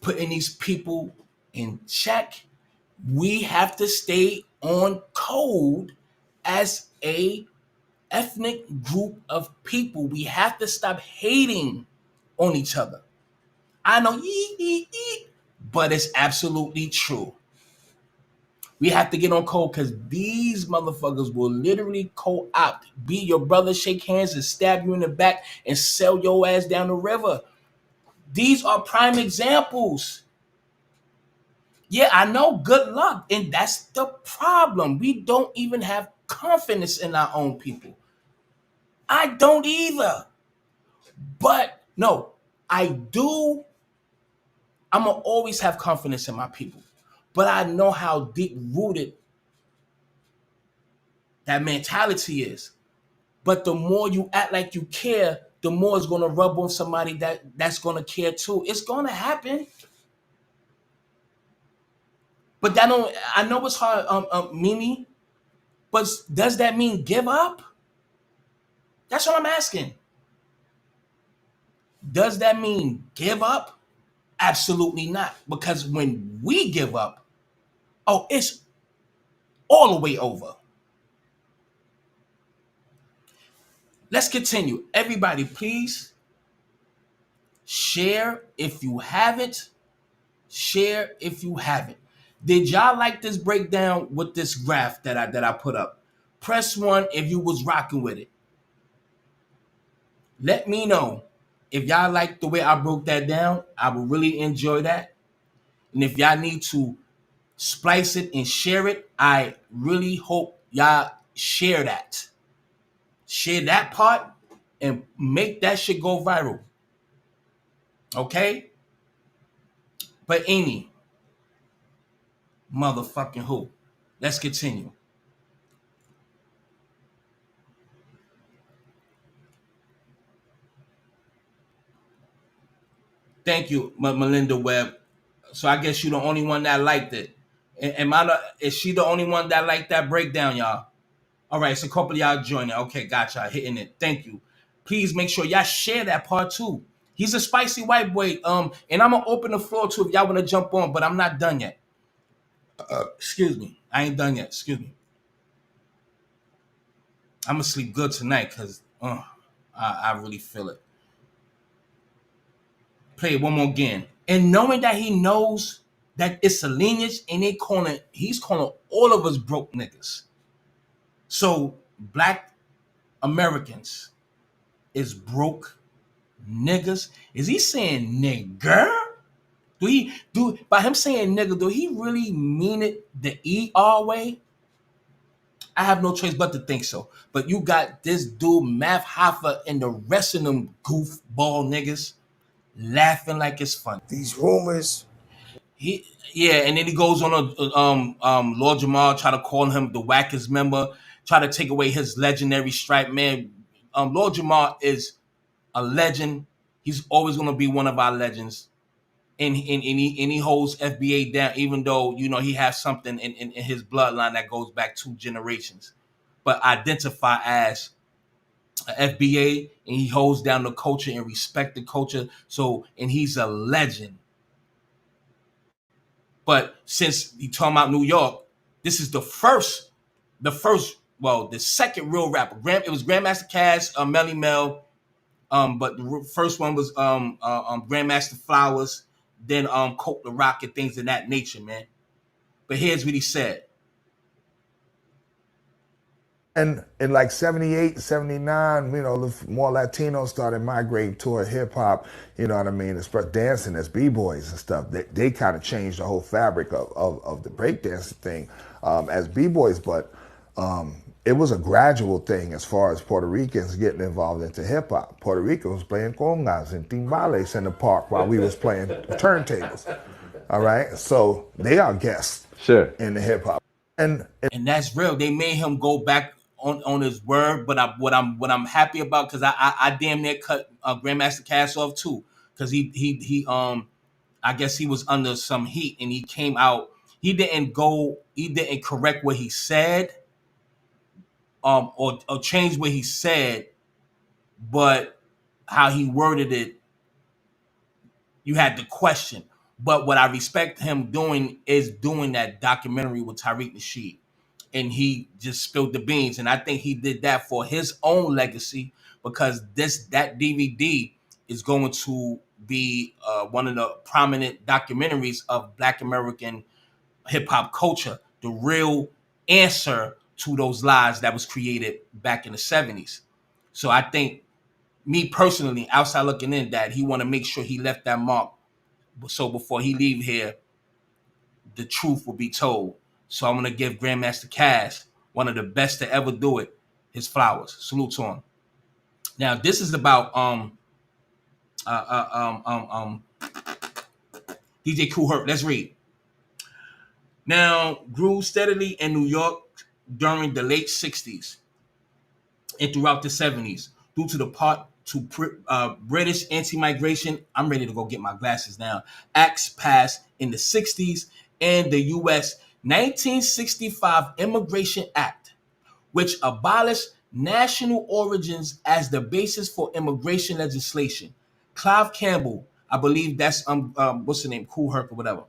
putting these people in check. We have to stay on code as a ethnic group of people. We have to stop hating on each other. I know, but it's absolutely true. We have to get on code because these motherfuckers will literally co-opt, be your brother, shake hands, and stab you in the back and sell your ass down the river. These are prime examples. Yeah, I know, good luck. And that's the problem. We don't even have confidence in our own people. I don't either. But no, I do. I'm going to always have confidence in my people. But I know how deep rooted that mentality is. But the more you act like you care, the more it's going to rub on somebody that's going to care too. It's going to happen. But that don't. I know it's hard, Mimi. But does that mean give up? That's what I'm asking. Does that mean give up? Absolutely not. Because when we give up, oh, it's all the way over. Let's continue. Everybody, please share if you haven't. Share if you haven't. Did y'all like this breakdown with this graph that I put up? Press 1 if you was rocking with it. Let me know if y'all like the way I broke that down. I would really enjoy that. And if y'all need to splice it and share it, I really hope y'all share that. Share that part and make that shit go viral. Okay? But any motherfucking who? Let's continue. Thank you, Melinda Webb. So I guess you're the only one that liked it. Is she the only one that liked that breakdown, y'all? All right, so a couple of y'all joining. Okay, gotcha. Hitting it. Thank you. Please make sure y'all share that part too. He's a spicy white boy. And I'm gonna open the floor too if y'all want to jump on, but I'm not done yet. Excuse me. I ain't done yet. Excuse me. I'm gonna sleep good tonight because I really feel it. Play it one more again. And knowing that he knows that it's a lineage and he's calling all of us broke niggas. So black Americans is broke niggas. Is he saying nigger? By him saying nigga, do he really mean it the ER way? I have no choice but to think so. But you got this dude, Math Hoffa, and the rest of them goofball niggas laughing like it's funny. These rumors. And then he goes on Lord Jamal, try to call him the wackest member, try to take away his legendary stripe. Man, Lord Jamal is a legend. He's always gonna be one of our legends. And he holds FBA down, even though he has something in his bloodline that goes back 2 generations. But identify as a FBA, and he holds down the culture and respect the culture. And he's a legend. But since you talking about New York, this is the second real rapper. It was Grandmaster Caz, Melly Mel, but the first one was Grandmaster Flowers, then Coke the Rock and things of that nature, man. But here's what he said. And in like 78, 79, more Latinos started migrating toward hip hop, you know what I mean, as dancing as B-boys and stuff. They kind of changed the whole fabric of the breakdancing thing as B-boys, but it was a gradual thing as far as Puerto Ricans getting involved into hip hop. Puerto Rico was playing congas and timbales in the park while we was playing turntables. All right, so they are guests in the hip hop. And that's real. They made him go back on his word, but what I'm happy about, because I damn near cut Grandmaster Caz off too, because he I guess he was under some heat and he came out. he didn't correct what he said, or change what he said, but how he worded it, you had to question. But what I respect him doing is doing that documentary with Tariq Nasheed, and he just spilled the beans. And I think he did that for his own legacy, because that DVD is going to be one of the prominent documentaries of Black American hip hop culture, the real answer to those lies that was created back in the 70s. So I think, me personally, outside looking in, that he want to make sure he left that mark, so before he leave here, the truth will be told. So I'm gonna give Grandmaster Cash, one of the best to ever do it, his flowers. Salute to him. Now this is about DJ Kool Herc. Let's read. Now, grew steadily in New York during the late 60s and throughout the 70s due to the part to British anti-migration. I'm ready to go get my glasses now. Acts passed in the 60s and the U.S. 1965 Immigration Act, which abolished national origins as the basis for immigration legislation. Clive Campbell, I believe that's what's the name, Kool Herc or whatever.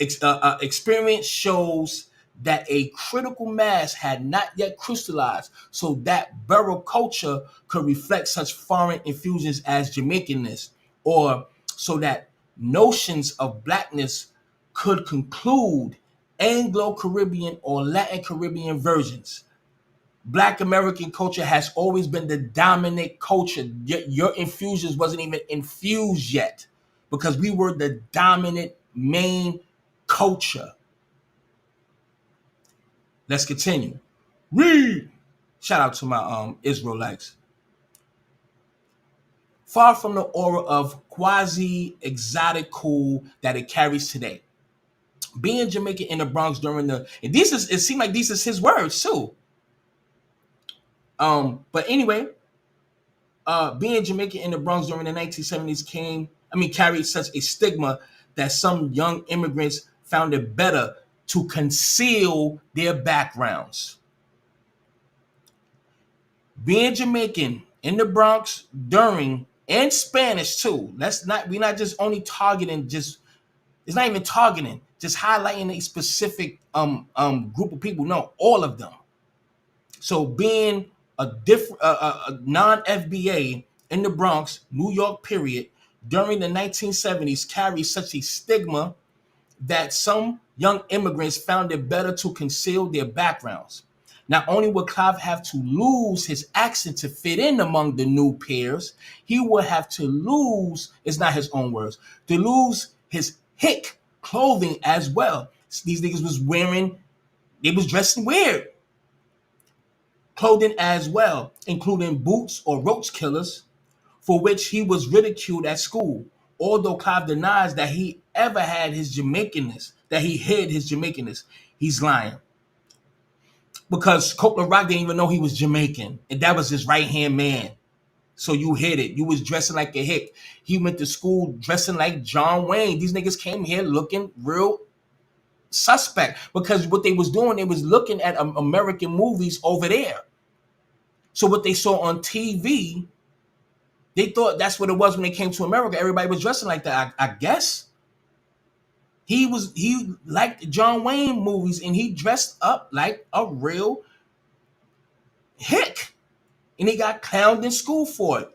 Experience shows that a critical mass had not yet crystallized so that borough culture could reflect such foreign infusions as Jamaicanness, or so that notions of blackness could conclude Anglo-Caribbean or Latin Caribbean versions. Black American culture has always been the dominant culture. Your infusions wasn't even infused yet, because we were the dominant main culture. Let's continue. Read. Shout out to my Israelites. Far from the aura of quasi-exotic cool that it carries today. Being Jamaican in the Bronx during the, and it seemed like these is his words too. But anyway, being Jamaican in the Bronx during the 1970s carried such a stigma that some young immigrants found it better to conceal their backgrounds. Being Jamaican in the Bronx during, and Spanish too. We're not just only targeting, it's not even targeting, just highlighting a specific group of people. No, all of them. So being a non-FBA in the Bronx, New York period, during the 1970s carries such a stigma that some young immigrants found it better to conceal their backgrounds. Not only would Clive have to lose his accent to fit in among the new peers, he would have to lose, it's not his own words, to lose his hick clothing as well. These niggas they was dressing weird. Clothing as well, including boots or roach killers, for which he was ridiculed at school. Although Clive denies that he ever had his Jamaicanness, that he hid his Jamaicanness, he's lying. Because Copeland Rock didn't even know he was Jamaican, and that was his right-hand man. So you hid it. You was dressing like a hick. He went to school dressing like John Wayne. These niggas came here looking real suspect, because what they was doing, they was looking at American movies over there. So what they saw on TV, they thought that's what it was when they came to America. Everybody was dressing like that, I guess. He liked John Wayne movies, and he dressed up like a real hick. And he got clowned in school for it.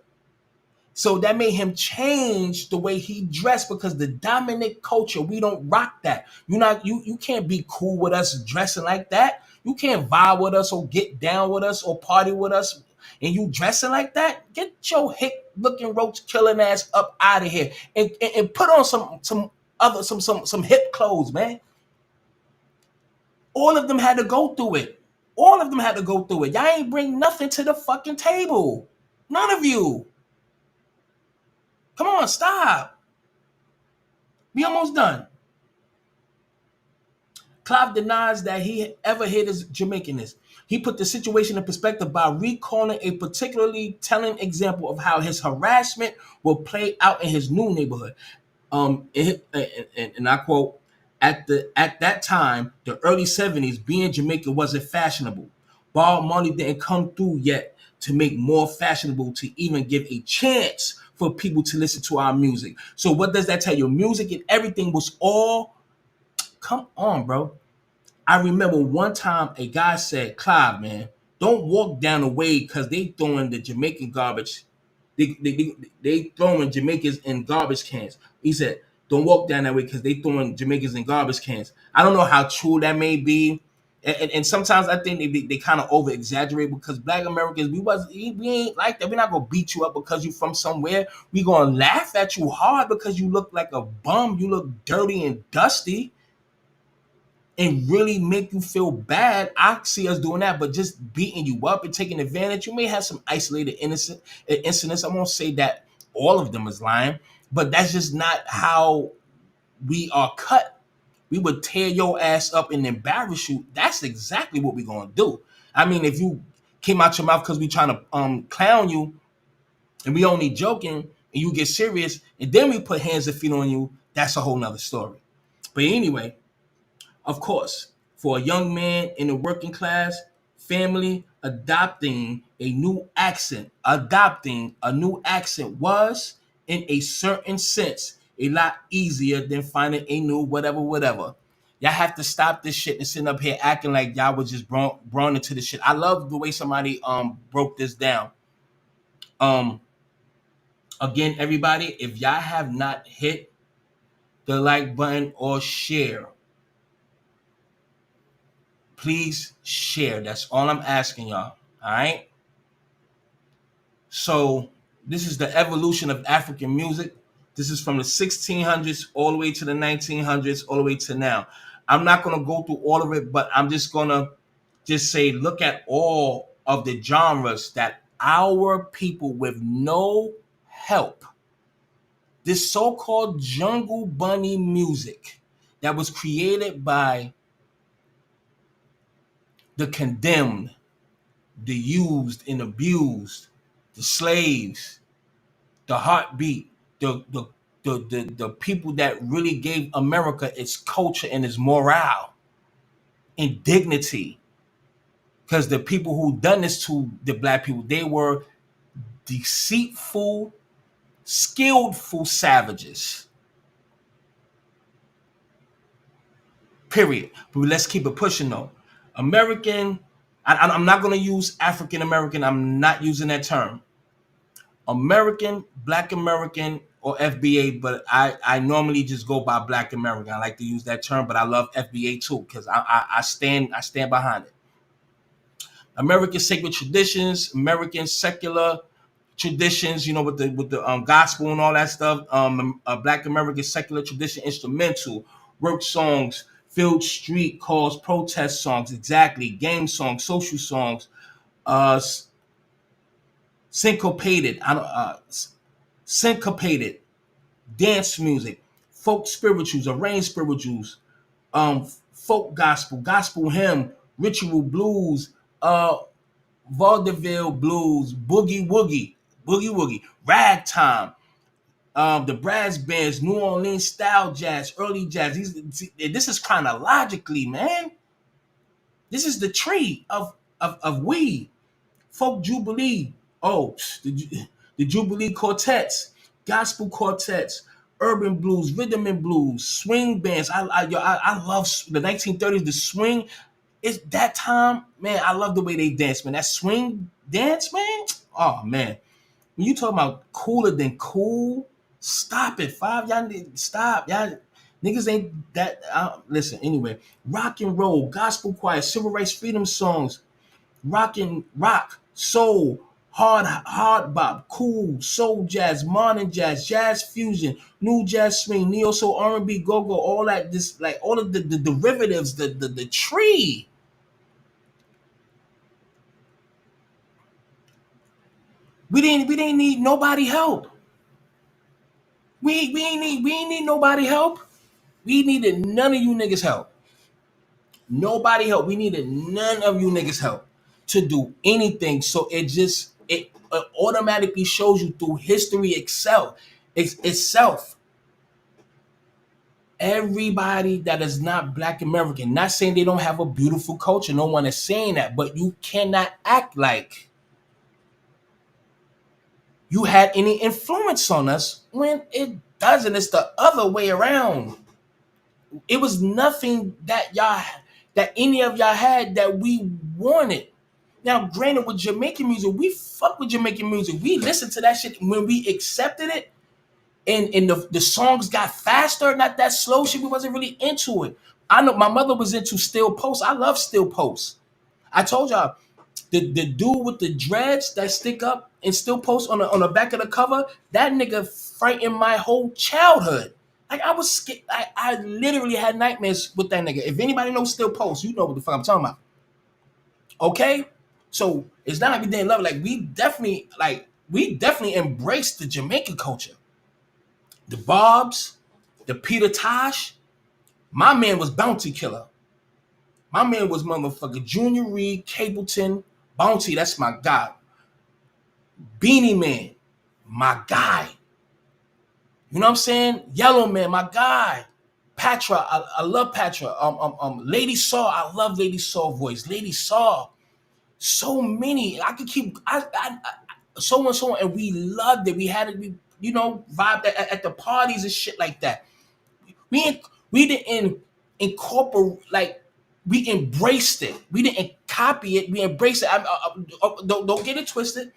So that made him change the way he dressed, because the dominant culture, we don't rock that. You can't be cool with us dressing like that. You can't vibe with us or get down with us or party with us, and you dressing like that. Get your hick looking roach killing ass up out of here and put on some hip clothes, man. All of them had to go through it. Y'all ain't bring nothing to the fucking table. None of you. Come on, stop. We almost done. Clive denies that he ever hid his Jamaicanness. He put the situation in perspective by recalling a particularly telling example of how his harassment will play out in his new neighborhood. And I quote, At that time, the early 70s, being Jamaican wasn't fashionable. Bob Marley didn't come through yet to make more fashionable to even give a chance for people to listen to our music. So what does that tell you? Music and everything was all, come on, bro. I remember one time a guy said, Clive, man, don't walk down the way because they throwing the Jamaican garbage. They throwing Jamaicans in garbage cans. He said, don't walk down that way because they throwing Jamaicans in garbage cans. I don't know how true that may be. And sometimes I think they kind of over exaggerate because Black Americans, we ain't like that. We're not gonna beat you up because you from somewhere. We gonna laugh at you hard because you look like a bum. You look dirty and dusty and really make you feel bad. I see us doing that, but just beating you up and taking advantage. You may have some isolated incidents. I won't say that all of them is lying, but that's just not how we are cut. We would tear your ass up and embarrass you. That's exactly what we're gonna do. I mean, if you came out your mouth because we trying to clown you and we only joking and you get serious and then we put hands and feet on you, that's a whole nother story. But anyway, of course, for a young man in the working class family, adopting a new accent was, in a certain sense, a lot easier than finding a new whatever. Y'all have to stop this shit and sitting up here acting like y'all was just brought into this shit. I love the way somebody broke this down. Again, everybody, if y'all have not hit the like button or share, please share. That's all I'm asking y'all. All right. So this is the evolution of African music. This is from the 1600s all the way to the 1900s, all the way to now. I'm not going to go through all of it, but I'm just going to just say, look at all of the genres that our people with no help, this so-called jungle bunny music that was created by the condemned, the used and abused, the slaves, the heartbeat, the people that really gave America its culture and its morale and dignity. Because the people who done this to the black people, they were deceitful, skillful savages. Period. But let's keep it pushing though. American, I'm not going to use African American. I'm not using that term. American, Black American, or FBA, but I normally just go by Black American. I like to use that term, but I love FBA too because I stand behind it. American sacred traditions, American secular traditions, you know, with the gospel and all that stuff. Black American secular tradition, instrumental, work songs, field street calls, protest songs, exactly, game songs, social songs, syncopated, syncopated dance music, folk spirituals, arranged spirituals, folk gospel hymn, ritual blues, vaudeville blues, boogie woogie, ragtime, the brass bands, New Orleans style jazz, early jazz. This is chronologically, man. This is the tree of weed. Folk Jubilee. Oh, the Jubilee quartets, gospel quartets, urban blues, rhythm and blues, swing bands. I love the 1930s. The swing is that time, man. I love the way they dance, man. That swing dance, man. Oh man, when you talking about cooler than cool, stop it, Five. Y'all need stop. Y'all niggas ain't that. Listen, anyway, rock and roll, gospel choir, civil rights freedom songs, rock, soul, hard bop, cool, soul jazz, modern jazz, jazz fusion, new jazz swing, neo soul, R&B, go-go, all that, this like all of the derivatives, the tree. We didn't need nobody help. We ain't need nobody help. We needed none of you niggas help. Nobody help. We needed none of you niggas help to do anything. So it automatically shows you through history itself. Everybody that is not Black American, not saying they don't have a beautiful culture, no one is saying that, but you cannot act like you had any influence on us when it doesn't. It's the other way around. It was nothing that any of y'all had that we wanted. Now, granted, with Jamaican music, we fuck with Jamaican music. We listened to that shit when we accepted it, and the songs got faster, not that slow shit. We wasn't really into it. I know my mother was into Still Post. I love Still Post. I told y'all, the dude with the dreads that stick up and Still Post on the back of the cover, that nigga frightened my whole childhood. Like, I was scared. I literally had nightmares with that nigga. If anybody knows Still Post, you know what the fuck I'm talking about. Okay? So it's not like we didn't love it. Like, we definitely embraced the Jamaican culture. The Bobs, the Peter Tosh. My man was Bounty Killer. My man was motherfucker Junior Reed, Capleton, Bounty. That's my guy. Beanie Man, my guy. You know what I'm saying? Yellow Man, my guy. Patra, I love Patra. Lady Saw, I love Lady Saw voice. Lady Saw, so many. I could keep. So and so on, and we loved it. We had it. We vibed at the parties and shit like that. We didn't incorporate, like, we embraced it. We didn't copy it. We embraced it. Don't get it twisted.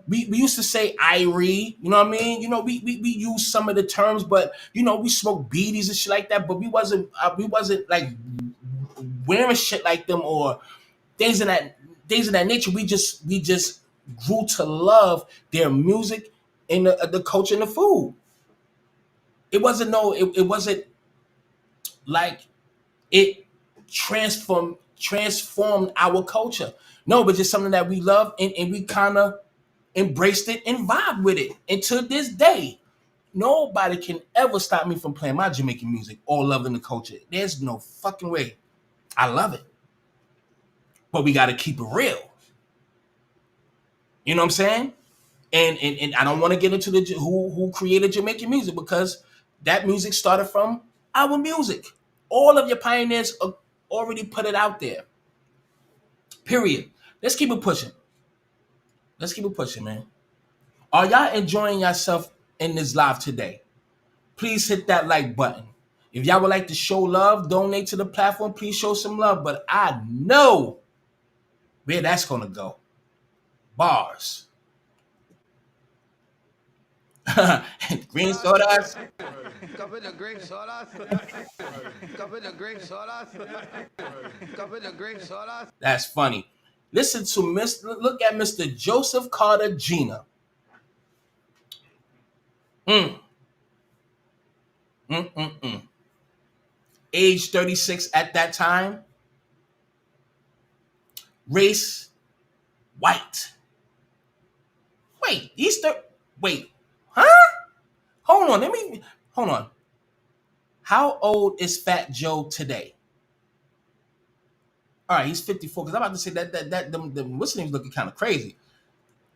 We used to say Irie, you know what I mean? We use some of the terms, but we smoked beaties and shit like that. But we wasn't like wearing shit like them or things of that nature. We just grew to love their music and the culture and the food. It wasn't like it transformed our culture. No, but just something that we love, and we kind of embraced it and vibe with it. And to this day, nobody can ever stop me from playing my Jamaican music or loving the culture. There's no fucking way. I love it. But we got to keep it real. You know what I'm saying? And I don't want to get into the who created Jamaican music, because that music started from our music. All of your pioneers already put it out there. Period. Let's keep it pushing. Man. Are y'all enjoying yourself in this live today? Please hit that like button. If y'all would like to show love, donate to the platform, please show some love. But I know where that's going to go. Bars. Green sodas. Cup of the grape sodas. Cup of the grape sodas. Cup of the grape sodas. That's funny. Listen to look at Mr. Joseph Carter Jr. Age 36 at that time. Race, white. Wait, wait, huh? Hold on. How old is Fat Joe today? All right, he's 54. Because I'm about to say that them what's name's looking kind of crazy.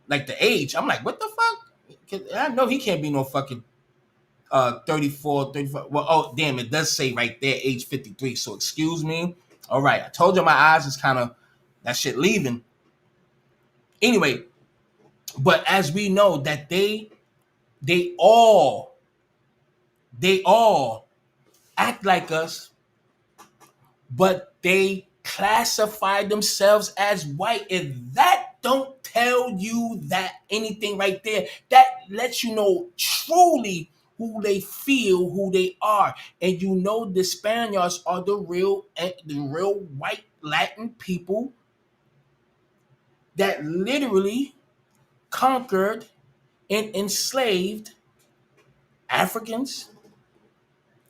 Like the age. I'm like, what the fuck? I know he can't be no fucking 34, 35. Well, oh, damn, it does say right there, age 53. So excuse me. All right, I told you my eyes is kind of, that shit leaving. Anyway, but as we know that they all act like us, but they classify themselves as white. If that don't tell you that anything right there, that lets you know truly who they feel, who they are. And the Spaniards are the real white Latin people that literally conquered and enslaved Africans,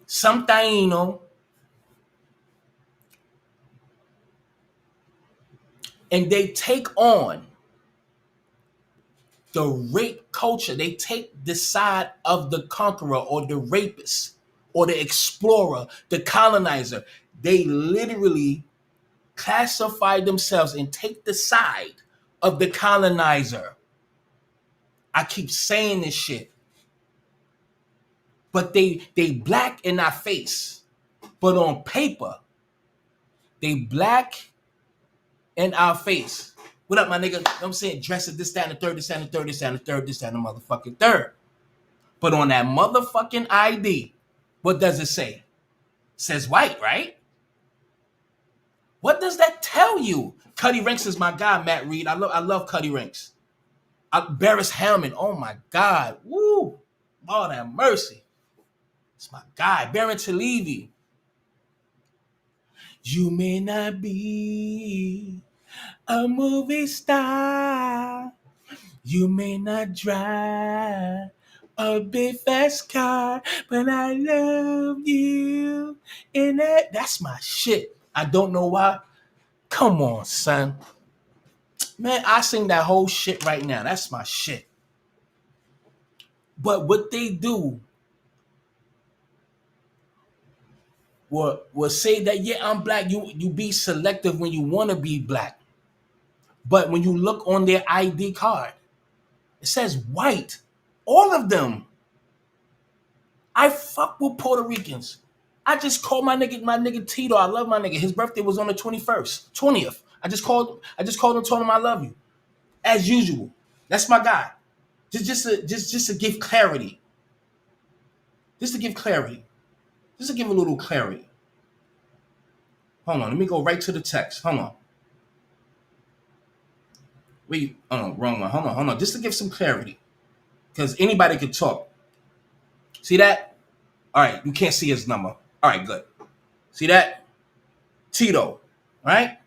some Taino, and they take on the rape culture. They take the side of the conqueror or the rapist or the explorer, the colonizer. They literally classify themselves and take the side of the colonizer. I keep saying this shit. but they black in our face. But on paper, they black in our face. What up, my nigga? You know what I'm saying? Dress it, this, that, and the third, this, that, and the third, this, that, and the third, this, that, and the motherfucking third. But on that motherfucking ID, what does it say? It says white, right? What does that tell you? Cuddy Ranks is my guy, Matt Reed. I love Cuddy Ranks. Barris Hellman, oh my God. Woo! Lord have mercy. It's my guy, Barrington Levy. You may not be a movie star. You may not drive a big fast car, but I love you. And that's my shit. I don't know why. Come on, son. Man, I sing that whole shit right now. That's my shit. But what they do will say that, yeah, I'm black. You be selective when you want to be black. But when you look on their ID card, it says white. All of them. I fuck with Puerto Ricans. I just called my nigga Tito. I love my nigga. His birthday was on the 20th. I just called him, told him I love you. As usual. That's my guy. Just to give clarity. Just to give clarity. Just to give a little clarity. Hold on, let me go right to the text. Hold on. Wait, wrong one. Hold on. Just to give some clarity. Because anybody could talk. See that? All right, you can't see his number. All right, good. See that? Tito, right?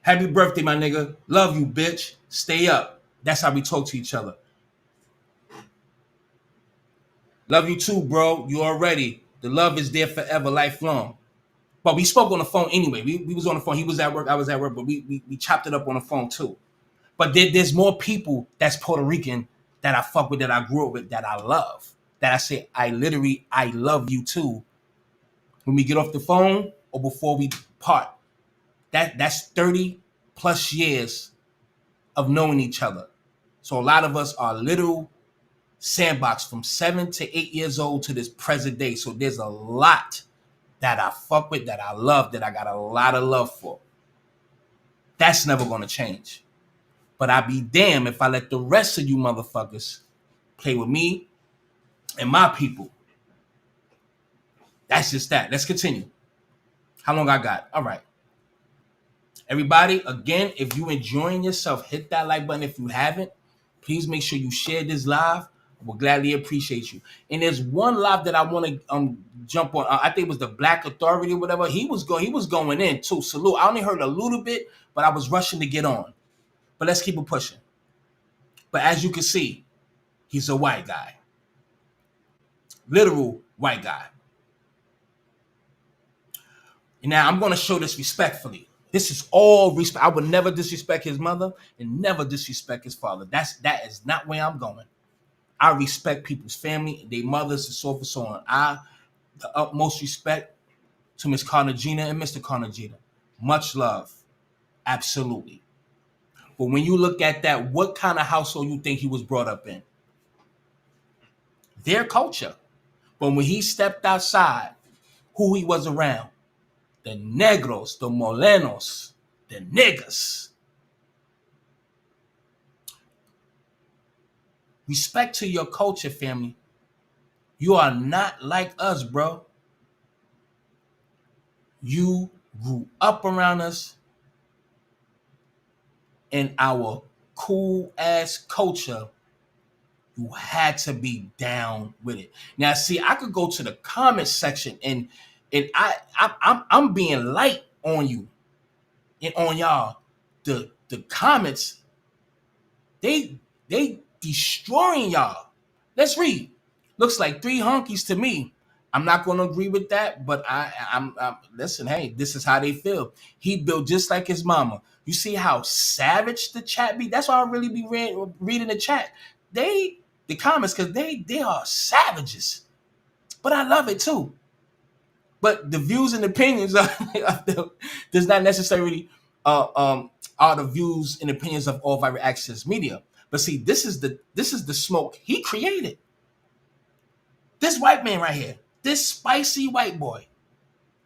Happy birthday, my nigga. Love you, bitch. Stay up. That's how we talk to each other. Love you too, bro. You already. The love is there forever, lifelong. But we spoke on the phone anyway. We was on the phone. He was at work. I was at work. But we chopped it up on the phone too. But there's more people that's Puerto Rican that I fuck with, that I grew up with, that I love. That I say, I love you too. When we get off the phone or before we part. That's 30 plus years of knowing each other. So a lot of us are little sandbox from 7 to 8 years old to this present day. So there's a lot that I fuck with, that I love, that I got a lot of love for. That's never going to change. But I'd be damned if I let the rest of you motherfuckers play with me and my people. That's just that. Let's continue. How long I got? All right. Everybody, again, if you enjoying yourself, hit that like button. If you haven't, please make sure you share this live. I will gladly appreciate you. And there's one live that I want to jump on. I think it was the Black Authority or whatever. He was going in too. Salute. I only heard a little bit, but I was rushing to get on. But let's keep it pushing. But as you can see, he's a white guy. Literal white guy. And now I'm going to show this respectfully. This is all respect. I would never disrespect his mother and never disrespect his father. That is not where I'm going. I respect people's family, their mothers, and so forth, so on. The utmost respect to Miss Carnegina and Mr. Carnegina. Much love. Absolutely. But when you look at that, what kind of household you think he was brought up in? Their culture. But when he stepped outside, who he was around? The negros, the morenos, the niggas. Respect to your culture, family. You are not like us, bro. You grew up around us in our cool ass culture. You had to be down with it. Now, see, I could go to the comment section and I'm being light on you and on y'all. The comments, they destroying y'all. Let's read. Looks like 3 honkies to me. I'm not going to agree with that, but I'm listen, hey, this is how they feel. He built just like his mama. You see how savage the chat be? That's why I really be reading the chat. The comments, because they are savages. But I love it too. But the views and opinions does not necessarily are the views and opinions of All Virus Access Media. But see, this is the smoke he created. This white man right here, this spicy white boy,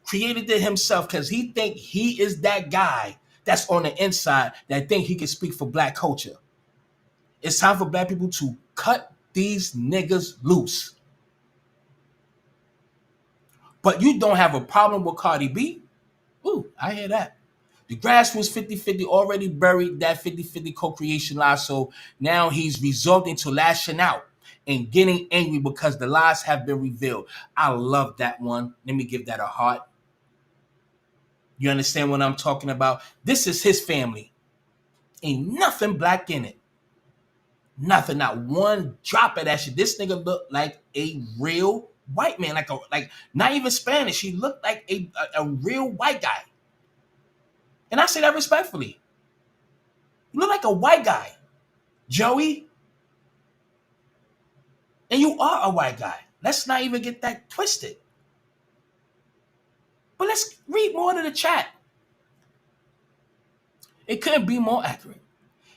created it himself because he think he is that guy that's on the inside that think he can speak for black culture. It's time for black people to cut these niggas loose. But you don't have a problem with Cardi B? Ooh, I hear that. The grass was 50-50, already buried that 50-50 co-creation lie. So now he's resorting to lashing out and getting angry because the lies have been revealed. I love that one. Let me give that a heart. You understand what I'm talking about? This is his family. Ain't nothing black in it. Nothing, not one drop of that shit. This nigga looked like a real white man, like not even Spanish. He looked like a real white guy. And I say that respectfully. You look like a white guy, Joey. And you are a white guy. Let's not even get that twisted. But let's read more to the chat. It couldn't be more accurate.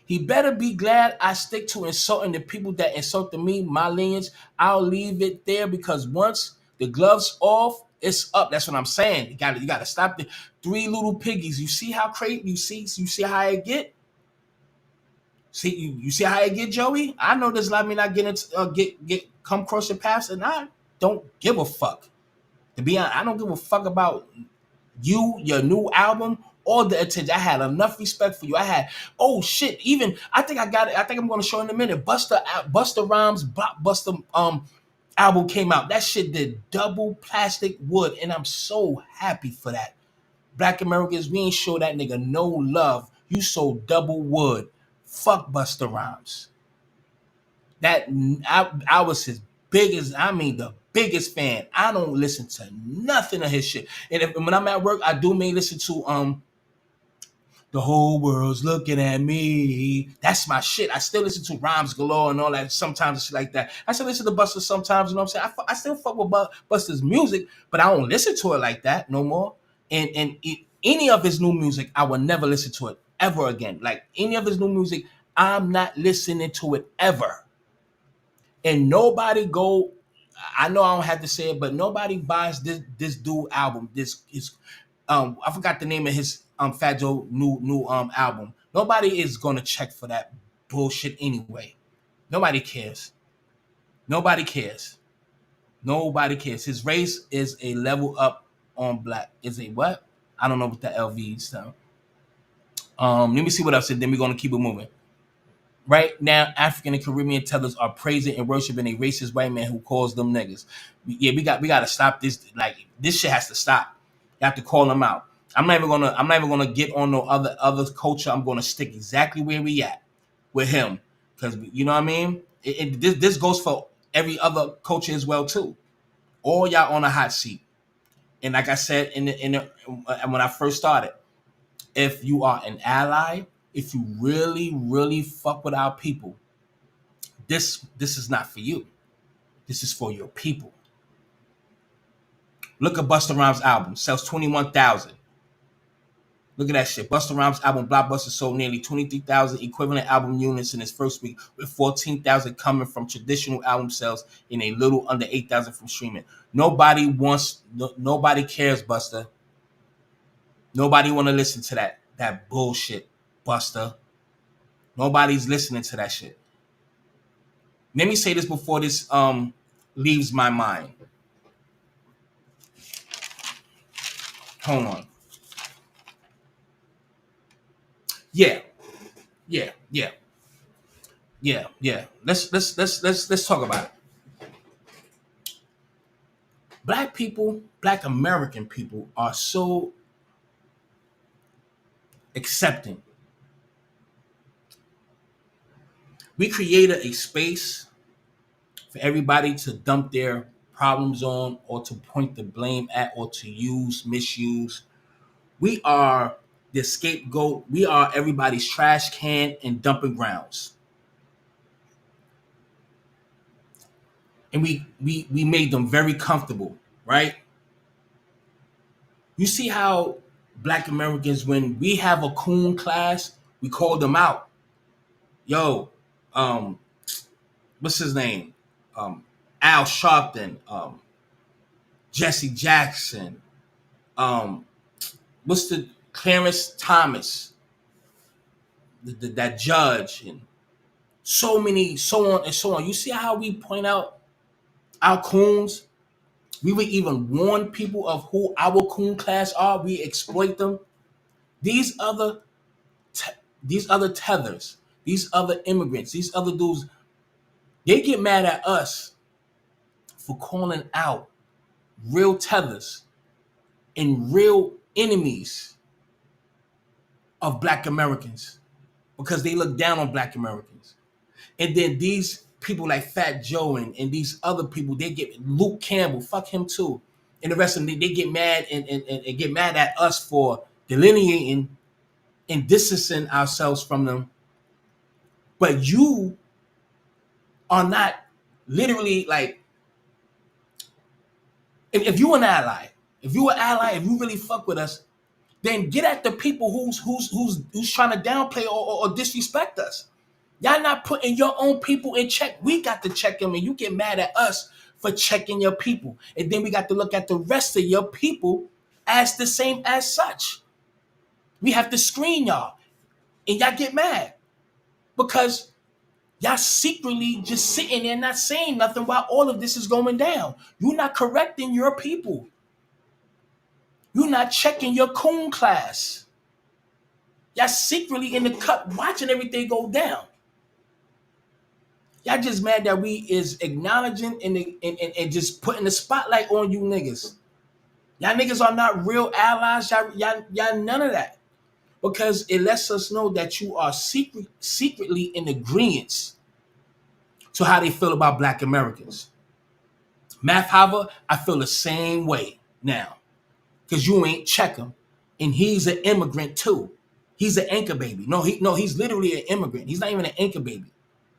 He better be glad I stick to insulting the people that insulted me, my lineage. I'll leave it there because once the gloves off, it's up. That's what I'm saying. You gotta stop the three little piggies. You see how crazy? You see how it get? You see how it get, Joey? I know this let me not get into come across your paths, and I don't give a fuck. To be honest, I don't give a fuck about you, your new album, or the attention. I had enough respect for you. I had, oh shit, even I think I got it. I think I'm gonna show in a minute. Busta Rhymes Blockbuster album came out. That shit did double plastic wood, and I'm so happy for that. Black Americans, we ain't show that nigga no love. You sold double wood. Fuck Busta Rhymes. That I was his biggest, the biggest fan. I don't listen to nothing of his shit. And when I'm at work, I do may listen to The Whole World's Looking at Me. That's my shit. I still listen to Rhymes Galore and all that sometimes and shit like that. I still listen to Busta sometimes, you know what I'm saying? I still fuck with Busta's music, but I don't listen to it like that no more. And any of his new music, I will never listen to it ever again. Like any of his new music, I'm not listening to it ever. And nobody go, I know I don't have to say it, but nobody buys this dude album. This is I forgot the name of his Fat Joe new album. Nobody is gonna check for that bullshit anyway. Nobody cares. Nobody cares. Nobody cares. His race is a level up on black. Is a what? I don't know what the LV stuff. Let me see what else. Then we're gonna keep it moving. Right now, African and Caribbean tellers are praising and worshiping a racist white man who calls them niggas. Yeah, we got to stop this. Like this shit has to stop. You have to call them out. I'm not even gonna get on no other culture. I'm gonna stick exactly where we at with him, because you know what I mean. This goes for every other culture as well too. All y'all on a hot seat. And like I said when I first started, if you are an ally, if you really, really fuck with our people, this is not for you. This is for your people. Look at Busta Rhymes' album. Sells 21,000. Look at that shit. Busta Rhymes' album Blockbuster sold nearly 23,000 equivalent album units in its first week, with 14,000 coming from traditional album sales and a little under 8,000 from streaming. Nobody cares, Busta. Nobody want to listen to that bullshit, Busta. Nobody's listening to that shit. Let me say this before this leaves my mind. Hold on. Yeah. Let's talk about it. Black people, Black American people are so accepting. We created a space for everybody to dump their problems on, or to point the blame at, or to misuse. We are the scapegoat. We are everybody's trash can and dumping grounds. And we made them very comfortable, right? You see how Black Americans, when we have a coon class, we call them out. Yo, what's his name? Al Sharpton, Jesse Jackson, what's the Clarence Thomas, that judge, and so many, so on and so on. You see how we point out our coons? We would even warn people of who our coon class are. We exploit them. These other tethers, these other immigrants, these other dudes, they get mad at us for calling out real tethers and real enemies of Black Americans because they look down on Black Americans. And then these people like Fat Joe and these other people, they get Luke Campbell, fuck him too. And the rest of them, they get mad and get mad at us for delineating and distancing ourselves from them. But you are not literally like, if you're an ally, if you really fuck with us, then get at the people who's trying to downplay or disrespect us. Y'all not putting your own people in check. We got to check them, and you get mad at us for checking your people. And then we got to look at the rest of your people as the same as such. We have to screen y'all, and y'all get mad because y'all secretly just sitting there not saying nothing while all of this is going down. You're not correcting your people. You're not checking your coon class. Y'all secretly in the cut watching everything go down. Y'all just mad that we is acknowledging and just putting the spotlight on you niggas. Y'all niggas are not real allies. Y'all none of that. Because it lets us know that you are secretly in agreement to how they feel about Black Americans. Math Hava, I feel the same way now. Because you ain't check him. And he's an immigrant too. He's an anchor baby. No, he's literally an immigrant. He's not even an anchor baby.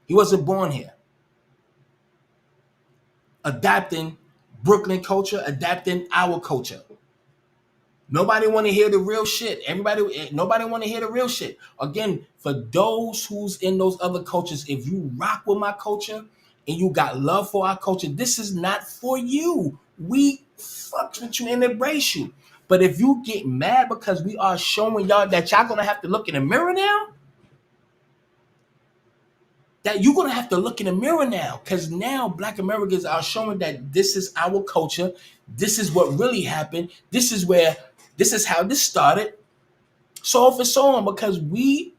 He wasn't born here. Adapting Brooklyn culture, adapting our culture. Nobody want to hear the real shit. Nobody want to hear the real shit. Again, for those who's in those other cultures, if you rock with my culture and you got love for our culture, this is not for you. We fuck with you and embrace you. But if you get mad because we are showing y'all that y'all gonna have to look in the mirror now, that you're gonna have to look in the mirror now, because now Black Americans are showing that this is our culture, this is what really happened, this is how this started, so off and so on, because we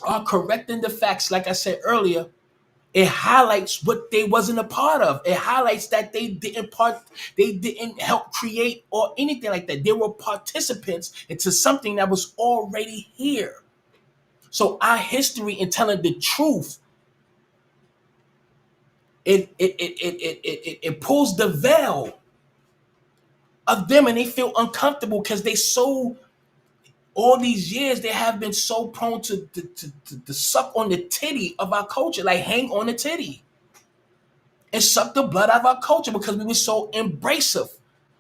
are correcting the facts. Like I said earlier, it highlights what they wasn't a part of. It highlights that they didn't help create or anything like that. They were participants into something that was already here. So our history in telling the truth, it pulls the veil of them, and they feel uncomfortable because they all these years they have been so prone to suck on the titty of our culture, like hang on the titty and suck the blood out of our culture because we were so embracive.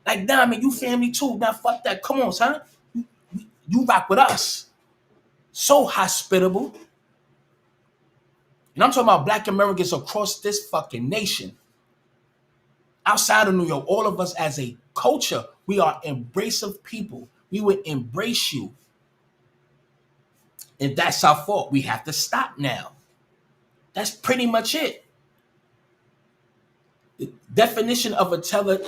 Like, nah, man, you family too. Now fuck that. Come on, son. You rock with us. So hospitable. And I'm talking about Black Americans across this fucking nation. Outside of New York, all of us as a culture, we are embracive people. We would embrace you. And that's our fault. We have to stop now. That's pretty much it. The definition of a teller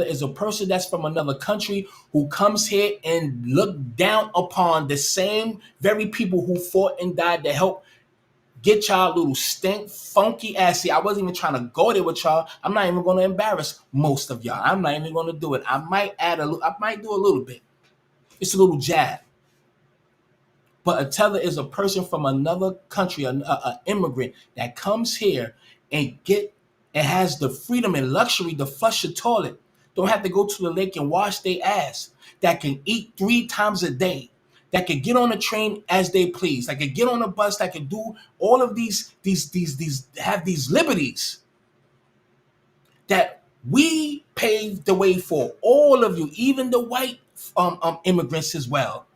is a person that's from another country who comes here and look down upon the same very people who fought and died to help get y'all little stink, funky ass. See, I wasn't even trying to go there with y'all. I'm not even going to embarrass most of y'all. I'm not even going to do it. I might do a little bit. It's a little jab. But a teller is a person from another country, an immigrant that comes here and has the freedom and luxury to flush the toilet. Don't have to go to the lake and wash their ass. That can eat 3 times a day. That can get on a train as they please. That can get on a bus. That can do all of these have these liberties that we paved the way for all of you, even the white immigrants as well.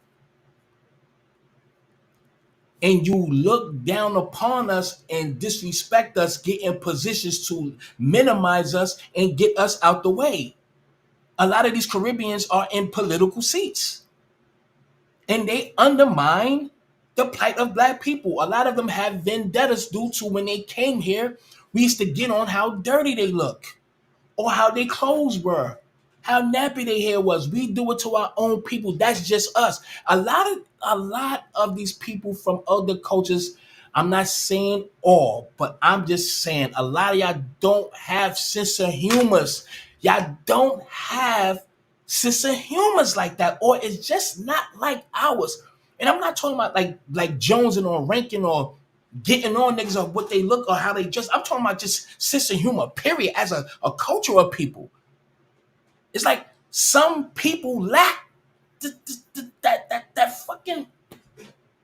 and you look down upon us and disrespect us, get in positions to minimize us and get us out the way. A lot of these Caribbeans are in political seats, and they undermine the plight of black people. A lot of them have vendettas due to when they came here, we used to get on how dirty they look or how their clothes were, how nappy their hair was. We do it to our own people. That's just us. A lot of these people from other cultures, I'm not saying all, but I'm just saying a lot of y'all don't have sense of humor. Y'all don't have sense of humor like that, or it's just not like ours. And I'm not talking about like jonesing or ranking or getting on niggas of what they look or how they dress. I'm talking about just sense of humor, period, as a culture of people. It's like some people lack that fucking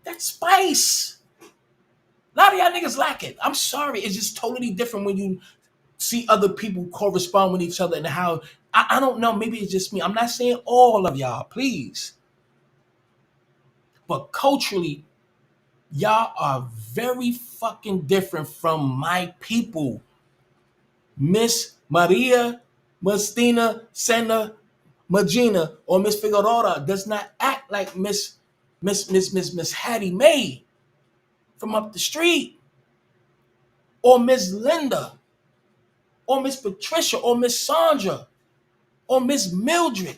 that spice. A lot of y'all niggas lack it. I'm sorry. It's just totally different when you see other people correspond with each other and how I don't know. Maybe it's just me. I'm not saying all of y'all, please. But culturally, y'all are very fucking different from my people. Miss Maria Mustina Sena Magina or Miss Figueroa does not act like Miss Hattie Mae from up the street, or Miss Linda, or Miss Patricia, or Miss Sandra, or Miss Mildred.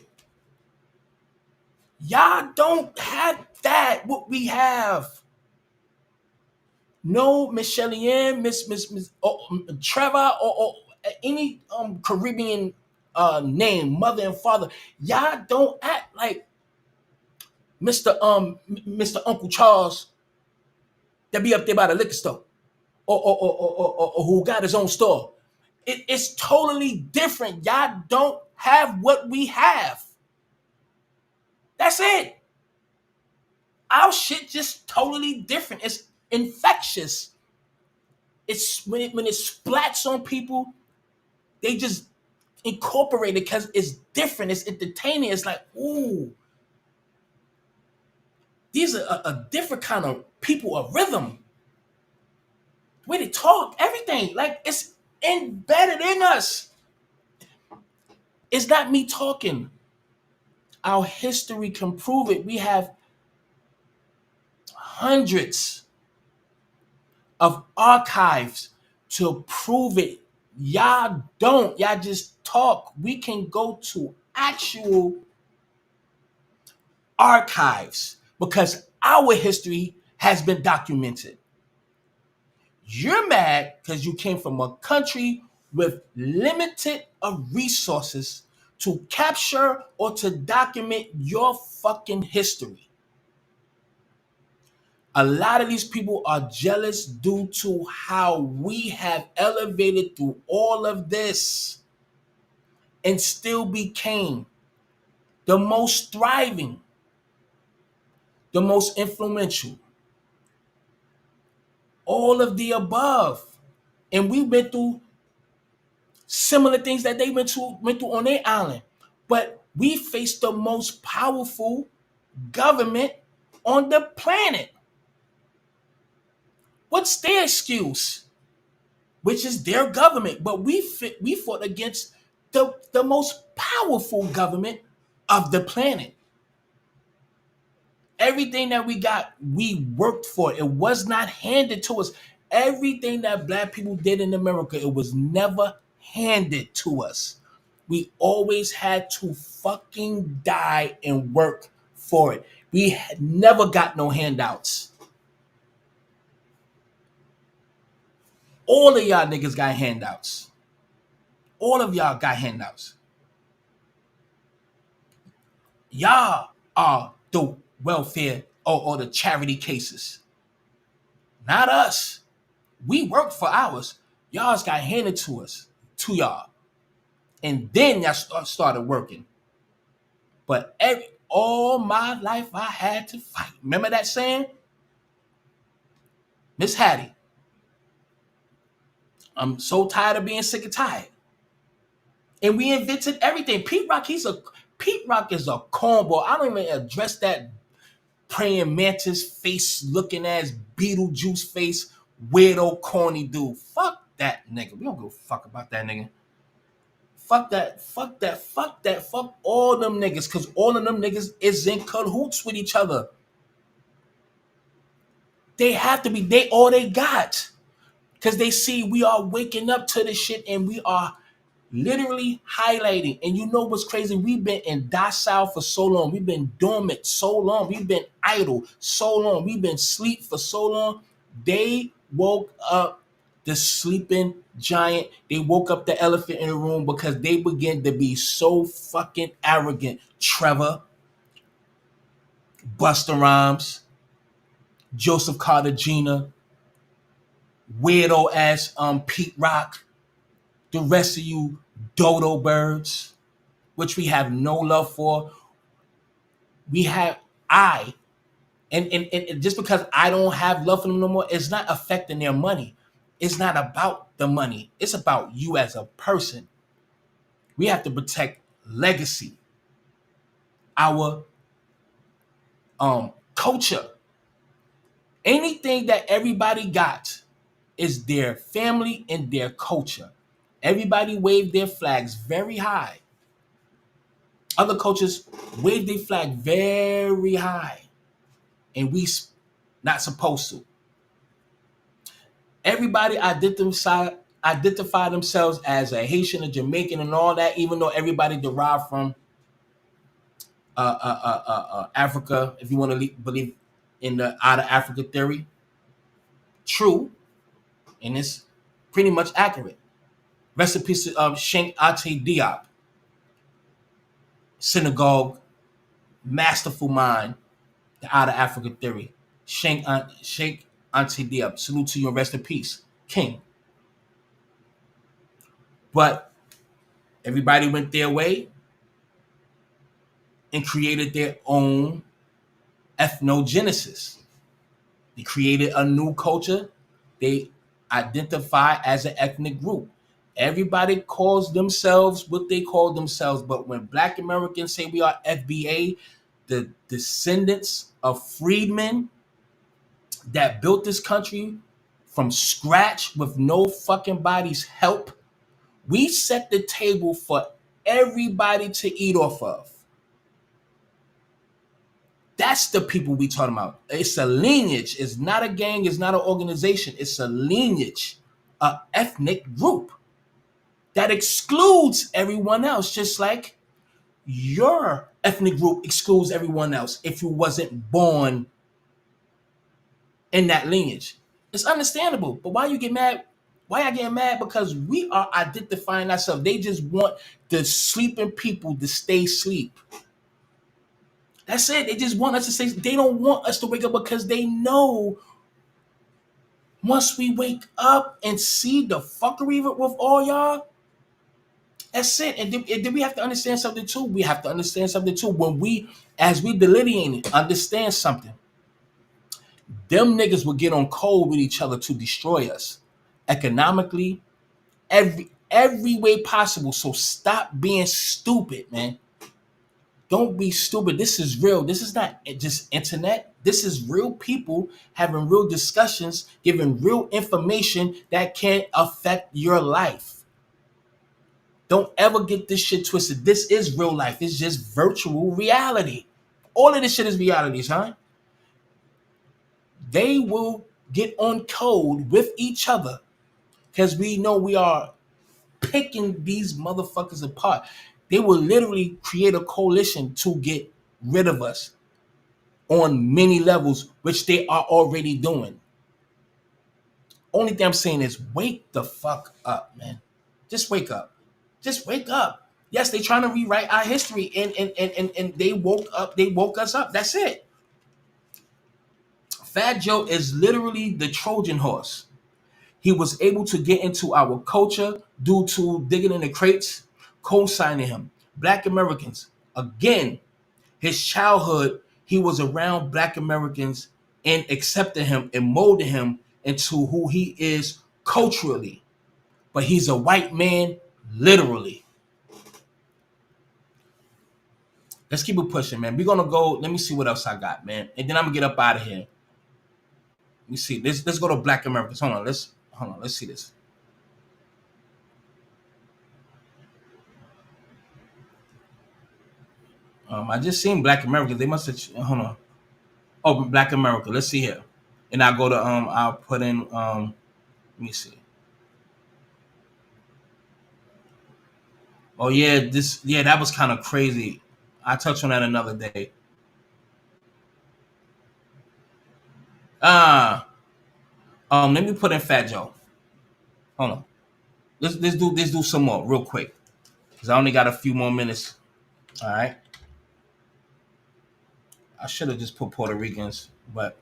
Y'all don't have that, what we have. No Miss Shelly-Ann, Miss Trevor, or any Caribbean name, mother and father. Y'all don't act like Mr. Uncle Charles that be up there by the liquor store, or who got his own store. It's totally different. Y'all don't have what we have. That's it. Our shit just totally different. It's infectious. It's when it splats on people, they just incorporate it because it's different. It's entertaining. It's like, ooh, these are a different kind of people, a rhythm. The way they talk, everything. Like, it's embedded in us. It's not me talking. Our history can prove it. We have hundreds of archives to prove it. Y'all don't. Y'all just talk. We can go to actual archives because our history has been documented. You're mad because you came from a country with limited of resources to capture or to document your fucking history. A lot of these people are jealous due to how we have elevated through all of this and still became the most thriving, the most influential, all of the above. And we've been through similar things that they went through on their island. But we face the most powerful government on the planet. What's their excuse? Which is their government. But we fought against the most powerful government of the planet. Everything that we got, we worked for. It was not handed to us. Everything that black people did in America, it was never handed to us. We always had to fucking die and work for it. We had never got no handouts. All of y'all niggas got handouts. All of y'all got handouts. Y'all are the welfare or the charity cases. Not us. We worked for ours. Y'all's got handed to us, to y'all. And then y'all started working. But all my life I had to fight. Remember that saying? Miss Hattie, I'm so tired of being sick and tired. And we invented everything. Pete Rock is a cornball. I don't even address that praying mantis face looking ass Beetlejuice face weirdo corny dude. Fuck that nigga. We don't give a fuck about that nigga. Fuck that, fuck that, fuck that, fuck all them niggas, cause all of them niggas is in cahoots with each other. They have to be, they all they got. Cause they see we are waking up to this shit and we are literally highlighting. And you know what's crazy? We've been in docile for so long. We've been dormant so long. We've been idle so long. We've been asleep for so long. They woke up the sleeping giant. They woke up the elephant in the room because they began to be so fucking arrogant. Trevor, Busta Rhymes, Joseph Carter Jr., weirdo ass Pete Rock, the rest of you dodo birds, which we have no love for. We have and just because I don't have love for them no more, it's not affecting their money. It's not about the money. It's about you as a person. We have to protect legacy, our culture. Anything that everybody got is their family and their culture. Everybody waved their flags very high. Other cultures wave their flag very high, and we not supposed to. Everybody identify themselves as a Haitian, a Jamaican, and all that, even though everybody derived from Africa. If you want to believe in the out of Africa theory, true, and it's pretty much accurate. Rest in peace of Sheikh Ante Diop, synagogue, masterful mind, the out of Africa theory. Sheikh Ante Diop, salute to you and rest in peace, King. But everybody went their way and created their own ethnogenesis. They created a new culture. They identify as an ethnic group. Everybody calls themselves what they call themselves, but when Black Americans say we are FBA, the descendants of freedmen that built this country from scratch with no fucking body's help, we set the table for everybody to eat off of. That's the people we talking about. It's a lineage. It's not a gang. It's not an organization. It's a lineage, an ethnic group that excludes everyone else, just like your ethnic group excludes everyone else if you wasn't born in that lineage. It's understandable, but why you get mad? Why I get mad? Because we are identifying ourselves. They just want the sleeping people to stay asleep. That's it. They just want us to stay. They don't want us to wake up because they know once we wake up and see the fuckery with all y'all, that's it. And then we have to understand something too. We have to understand something too. When we, as we delineate it, understand something. Them niggas will get on cold with each other to destroy us economically, every way possible. So stop being stupid, man. Don't be stupid. This is real. This is not just internet. This is real people having real discussions, giving real information that can affect your life. Don't ever get this shit twisted. This is real life. It's just virtual reality. All of this shit is realities, huh? They will get on code with each other because we know we are picking these motherfuckers apart. They will literally create a coalition to get rid of us on many levels, which they are already doing. Only thing I'm saying is wake the fuck up, man. Just wake up. Just wake up. Yes, they're trying to rewrite our history and they woke up, they woke us up. That's it. Fat Joe is literally the Trojan horse. He was able to get into our culture due to digging in the crates, co-signing him. Black Americans, again, his childhood, he was around Black Americans and accepted him and molded him into who he is culturally. But he's a white man, literally. Let's keep it pushing, man. We're gonna go. Let me see what else I got, man, and then I'm gonna get up out of here. Let me see. Let's go to Black Americans. Hold on. Let's see this. I just seen Black Americans. They must have. Hold on. Oh, Black America. Let's see here, and I'll go to I'll put in Let me see. Oh yeah, that was kind of crazy. I'll touch on that another day. Let me put in Fat Joe. Hold on. Let's do some more real quick, because I only got a few more minutes. All right. I should have just put Puerto Ricans, but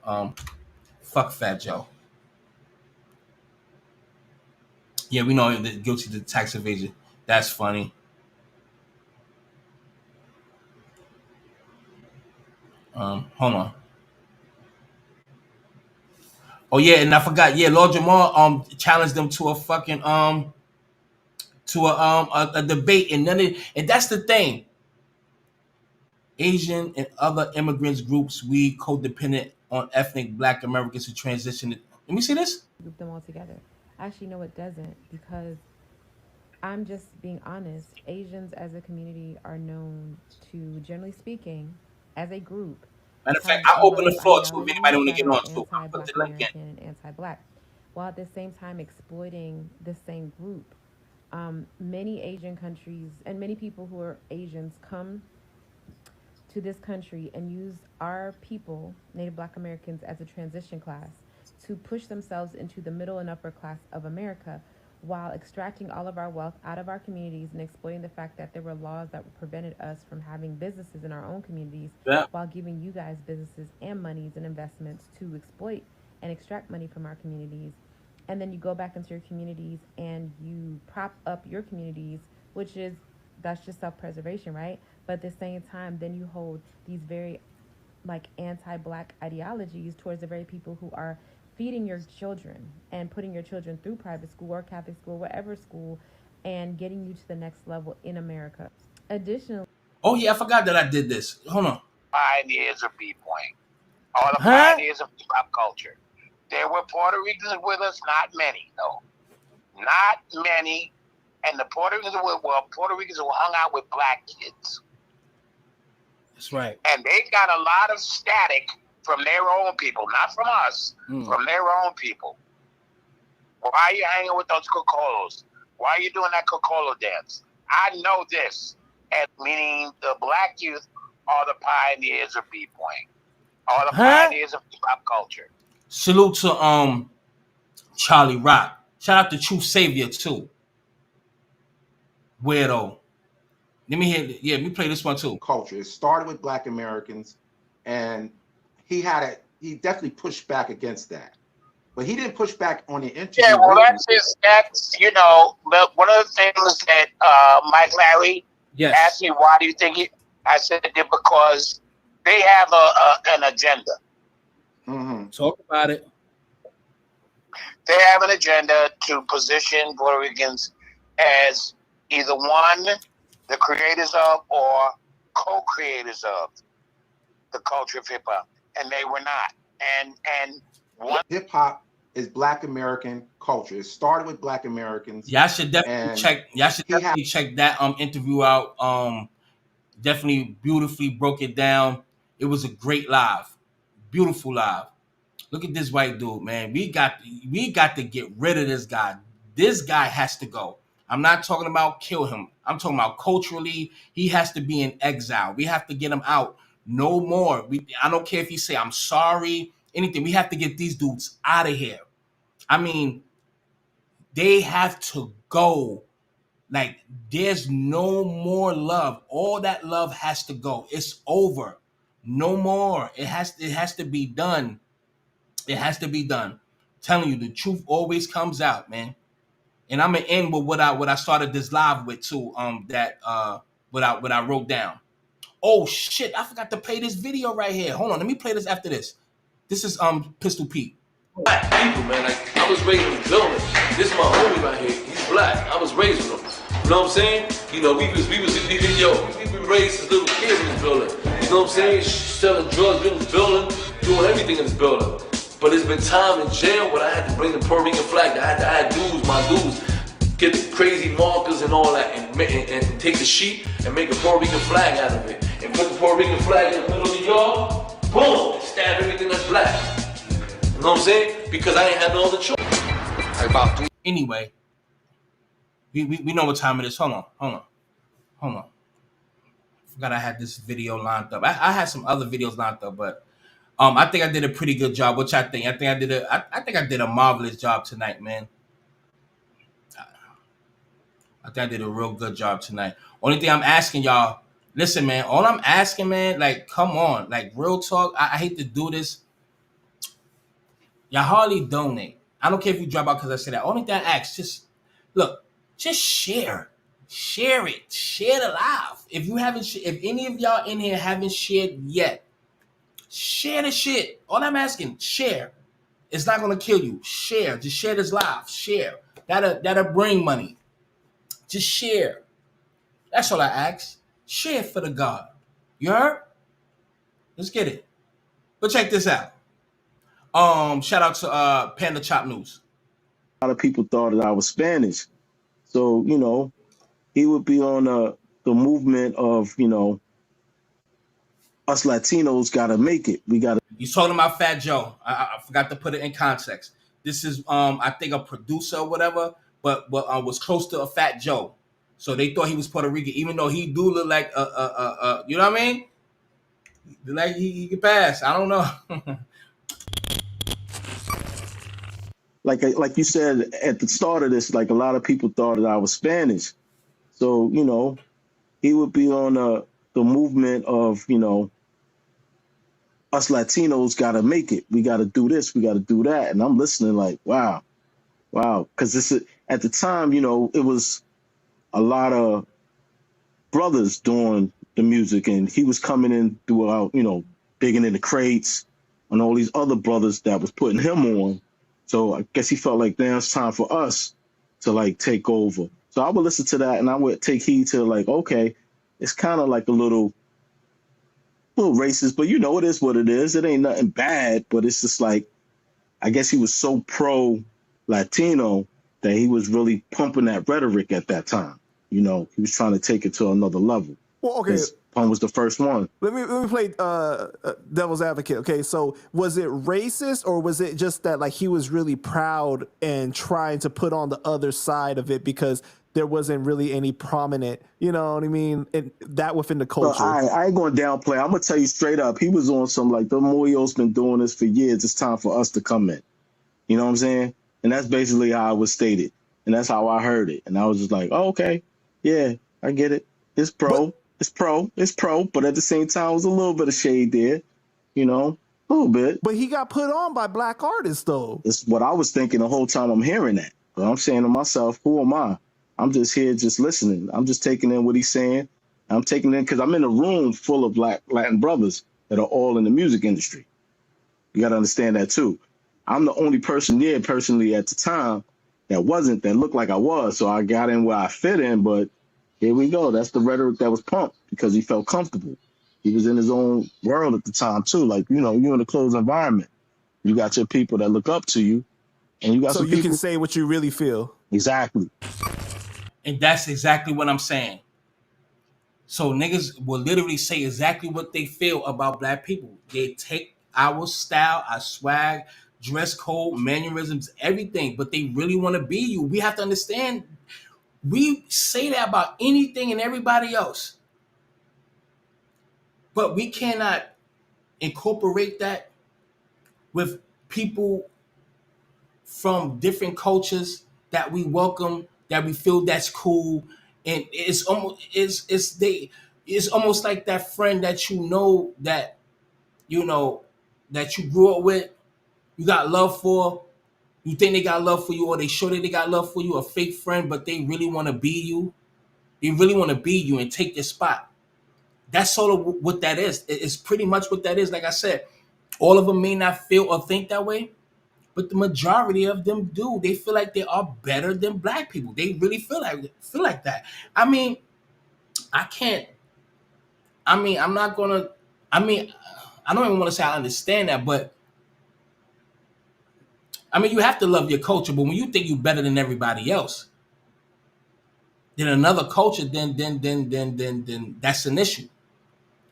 fuck Fat Joe. Yeah, we know they're guilty to tax evasion. That's funny. Hold on. Oh yeah, and I forgot. Yeah, Lord Jamal challenged them to a fucking to a debate, and that's the thing. Asian and other immigrants groups, we codependent on ethnic Black Americans who transitioned. Let me see this. Group them all together. Actually, no, it doesn't, because I'm just being honest. Asians as a community are known to, generally speaking, as a group. Matter of fact, I open the floor too if anybody want to get on too. Anti-Black American and anti-Black, while at the same time exploiting the same group. Many Asian countries and many people who are Asians come to this country and use our people, Native Black Americans, as a transition class to push themselves into the middle and upper class of America, while extracting all of our wealth out of our communities and exploiting the fact that there were laws that prevented us from having businesses in our own communities, while giving you guys businesses and monies and investments to exploit and extract money from our communities. And then you go back into your communities and you prop up your communities, that's just self-preservation, right? But at the same time, then you hold these very anti-Black ideologies towards the very people who are feeding your children and putting your children through private school or Catholic school, whatever school, and getting you to the next level in America. Additionally, oh yeah, I forgot that I did this. Hold on. Pioneers of B-Point, all the pioneers of hip-hop culture. There were Puerto Ricans with us, not many, though. Not many. And the Puerto Ricans who hung out with Black kids. That's right. And they got a lot of static from their own people, not from us, from their own people. Why are you hanging with those cocolos? Why are you doing that cocolo dance? I know this, and meaning the Black youth are the pioneers of B-Point, are the pioneers of hip-hop culture. Salute to Charlie Rock. Shout out to True Savior too. Weirdo. Let me play this one too. Culture. It started with Black Americans, and he definitely pushed back against that. But he didn't push back on the interview. Yeah, well, that's one of the things that Mike Larry asked me, why do you think I said it because they have an agenda. Mm-hmm. Talk about it. They have an agenda to position Puerto Ricans as either one, the creators of, or co-creators of the culture of hip hop, and they were not. And hip hop is Black American culture. It started with Black Americans. Y'all should definitely check. Y'all should definitely check that interview out. Definitely beautifully broke it down. It was a great live, beautiful live. Look at this white dude, man. We got to get rid of this guy. This guy has to go. I'm not talking about kill him. I'm talking about culturally, he has to be in exile. We have to get him out. No more. I don't care if he say, I'm sorry, anything. We have to get these dudes out of here. I mean, they have to go. Like, there's no more love. All that love has to go. It's over. No more. It has to be done. It has to be done. I'm telling you, the truth always comes out, man. And I'm gonna end with what I started this live with too. What I wrote down. Oh shit! I forgot to play this video right here. Hold on, let me play this after this. This is Pistol Pete. Black people, man. Like, I was raised with villains. This is my homie right here. He's black. I was raised with him. You know what I'm saying? You know, we was raised as little kids in this building. You know what I'm saying? Selling drugs in this building, doing everything in this building. But there's been time in jail where I had to bring the Puerto Rican flag. I had dudes, my dudes, get the crazy markers and all that, and take the sheet and make a Puerto Rican flag out of it, and put the Puerto Rican flag in the middle of the yard. Boom! And stab everything that's black. You know what I'm saying? Because I ain't had no other choice. Anyway, we know what time it is. Hold on. I forgot I had this video lined up. I had some other videos lined up, but I think I did a pretty good job. Which I think I did a marvelous job tonight, man. I think I did a real good job tonight. Only thing I'm asking y'all, listen, man. All I'm asking, man, like, come on, like, real talk. I hate to do this. Y'all hardly donate. I don't care if you drop out because I said that. Only thing I ask, just share. Share it. Share the live. If any of y'all in here haven't shared yet, share the shit. All I'm asking, share. It's not gonna kill you. Share. Just share this live. Share. That'll bring money. Just share. That's all I ask. Share for the God. You heard? Let's get it. But check this out. Shout out to Panda Chop News. A lot of people thought that I was Spanish. So, he would be on the movement of, us Latinos gotta make it. We gotta. He's talking about Fat Joe. I forgot to put it in context. This is I think a producer or whatever, but was close to a Fat Joe. So they thought he was Puerto Rican, even though he do look like you know what I mean? Like he could pass. I don't know. Like you said at the start of this, like a lot of people thought that I was Spanish. So, he would be on the movement of, us Latinos got to make it. We got to do this. We got to do that. And I'm listening like, wow. Because at the time, it was a lot of brothers doing the music, and he was coming in throughout, digging in the crates and all these other brothers that was putting him on. So I guess he felt like, damn, it's time for us to like take over. So I would listen to that, and I would take heed to like, okay, it's kind of like a little racist, but it is what it is. It ain't nothing bad, but it's just like, I guess he was so pro Latino that he was really pumping that rhetoric at that time. He was trying to take it to another level. Well, okay. Pun was the first one. Let me play devil's advocate. Okay, so was it racist, or was it just that like he was really proud and trying to put on the other side of it because there wasn't really any prominent, you know what I mean, that within the culture? Well, I ain't going to downplay. I'm going to tell you straight up. He was on some like, the Moyo's been doing this for years. It's time for us to come in. You know what I'm saying? And that's basically how it was stated. And that's how I heard it. And I was just like, oh, okay, yeah, I get it. It's pro. It's pro, but at the same time, it was a little bit of shade there, a little bit. But he got put on by black artists, though. It's what I was thinking the whole time I'm hearing that. But I'm saying to myself, who am I? I'm just here just listening. I'm just taking in what he's saying. I'm taking in because I'm in a room full of black Latin brothers that are all in the music industry. You got to understand that, too. I'm the only person there personally at the time that looked like I was. So I got in where I fit in, but here we go. That's the rhetoric that was pumped because he felt comfortable. He was in his own world at the time, too. Like, you're in a closed environment. You got your people that look up to you. And you got so you can say what you really feel. Exactly. And that's exactly what I'm saying. So niggas will literally say exactly what they feel about black people. They take our style, our swag, dress code, mannerisms, everything, but they really want to be you. We have to understand. We say that about anything and everybody else, but we cannot incorporate that with people from different cultures that we welcome, that we feel that's cool, and it's almost like that friend that that you grew up with, you got love for. You think they got love for you, or they show that they got love for you, a fake friend, but they really want to be you. They really want to be you and take your spot. That's sort of what that is. It's pretty much what that is. Like I said, all of them may not feel or think that way, but the majority of them do. They feel like they are better than black people. They really feel like that. I mean, I can't I mean, I'm not gonna. I mean, I don't even want to say I understand that, but I mean, you have to love your culture. But when you think you're better than everybody else, then another culture, then that's an issue.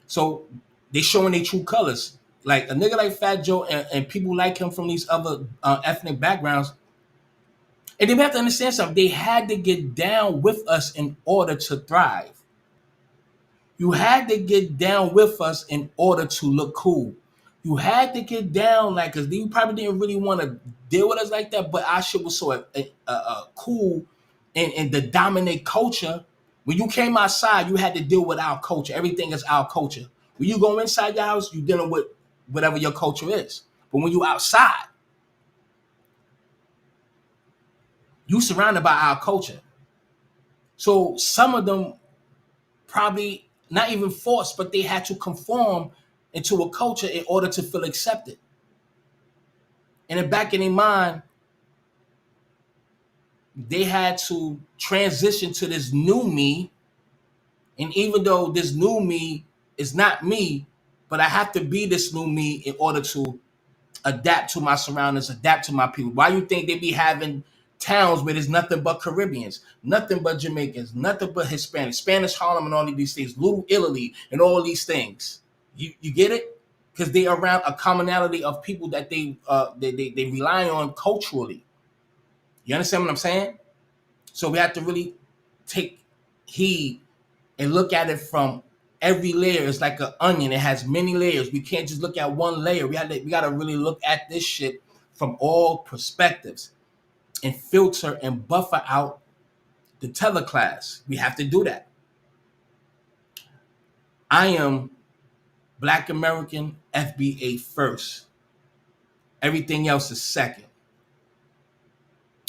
So they showing their true colors. Like a nigga like Fat Joe and people like him from these other ethnic backgrounds, and they have to understand something. They had to get down with us in order to thrive. You had to get down with us in order to look cool. You had to get down like, cause you probably didn't really want to deal with us like that. But our shit was so cool, and the dominant culture. When you came outside, you had to deal with our culture. Everything is our culture. When you go inside your house, you dealing with whatever your culture is. But when you outside, you surrounded by our culture. So some of them probably not even forced, but they had to conform into a culture in order to feel accepted. And in the back in their mind, they had to transition to this new me. And even though this new me is not me, but I have to be this new me in order to adapt to my surroundings, adapt to my people. Why you think they be having towns where there's nothing but Caribbeans, nothing but Jamaicans, nothing but Hispanics, Spanish Harlem and all of these things, Little Italy and all these things? You get it? Because they are around a commonality of people that they rely on culturally. You understand what I'm saying? So we have to really take heed and look at it from every layer. It's like an onion. It has many layers. We can't just look at one layer. We got to really look at this shit from all perspectives and filter and buffer out the tether class. We have to do that. I am Black American, FBA first. Everything else is second.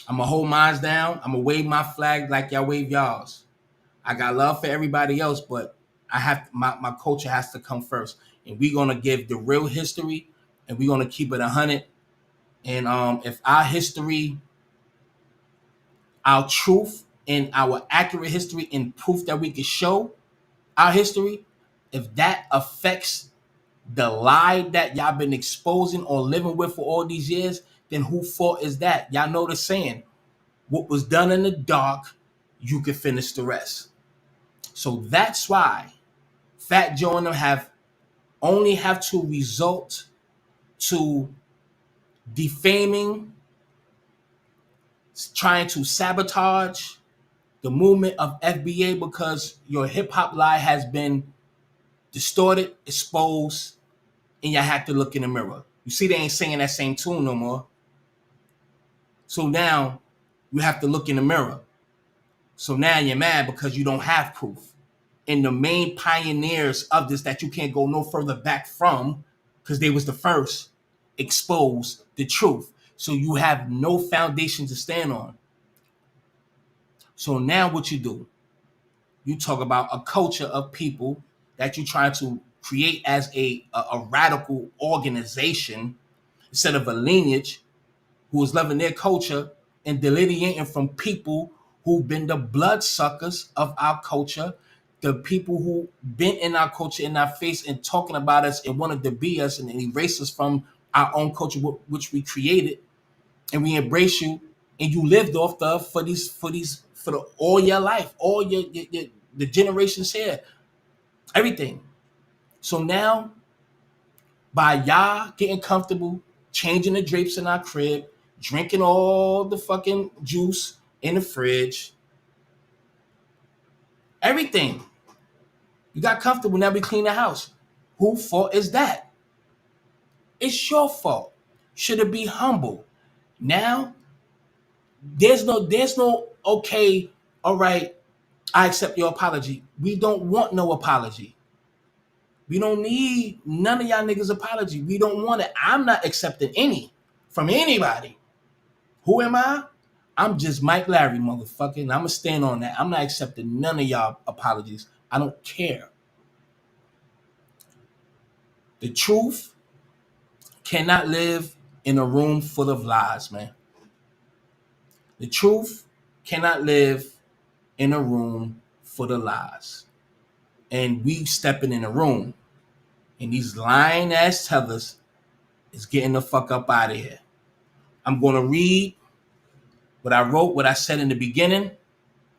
I'm going to hold mine down. I'm going to wave my flag like y'all wave y'all's. I got love for everybody else, but I have my culture has to come first. And we're going to give the real history, and we're going to keep it 100. And if our history, our truth, and our accurate history and proof that we can show our history, if that affects the lie that y'all been exposing or living with for all these years, then who fault is that? Y'all know the saying, what was done in the dark, you can finish the rest. So that's why Fat Joe and them have to result to defaming, trying to sabotage the movement of FBA because your hip hop lie has been distorted, exposed, and you have to look in the mirror. You see, they ain't singing that same tune no more. So now you have to look in the mirror. So now you're mad because you don't have proof. And the main pioneers of this that you can't go no further back from, because they was the first, exposed the truth. So you have no foundation to stand on. So now what you do, you talk about a culture of people that you try to create as a radical organization instead of a lineage who is loving their culture and delineating from people who've been the bloodsuckers of our culture, the people who been in our culture in our face and talking about us and wanted to be us and erase us from our own culture, which we created, and we embrace you, and you lived off all your life, all your the generations here, everything. So now, by y'all getting comfortable, changing the drapes in our crib, drinking all the fucking juice in the fridge, everything. You got comfortable, now we clean the house. Whose fault is that? It's your fault. Should it be humble? Now, there's no, okay, all right, I accept your apology. We don't want no apology. We don't need none of y'all niggas' apology. We don't want it. I'm not accepting any from anybody. Who am I? I'm just Mike Larry, motherfucker, and I'm going to stand on that. I'm not accepting none of y'all apologies. I don't care. The truth cannot live in a room full of lies, man. The truth cannot live in a room full of lies. and we stepping in the room, and these lying ass tellers is getting the fuck up out of here. I'm gonna read what I wrote, what I said in the beginning,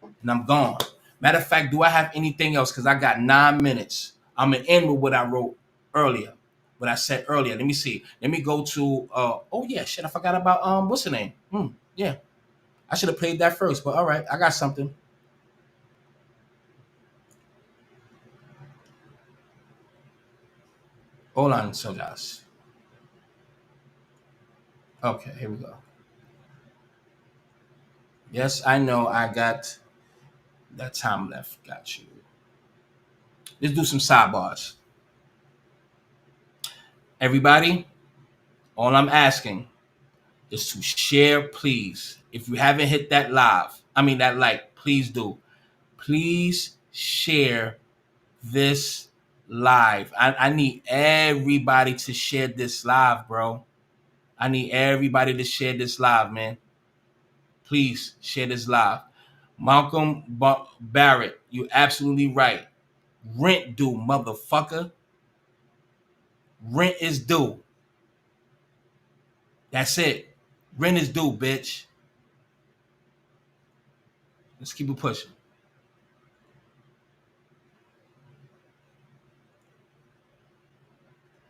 and I'm gone. Matter of fact, do I have anything else? Because I got 9 minutes. I'm gonna end with what I wrote earlier, what I said earlier. Let me see. Let me go to oh yeah, shit, I forgot about what's her name? Yeah. I should have played that first, but all right, I got something. Hold on, so guys. Okay, here we go. Yes, I know I got that time left. Got you. Let's do some sidebars. Everybody, all I'm asking is to share, please. If you haven't hit that that like, please do. Please share this live. I need everybody to share this live, bro. I need everybody to share this live, man. Please share this live. Malcolm Barrett, you absolutely right. Rent due, motherfucker. Rent is due. That's it. Rent is due, bitch. Let's keep it pushing.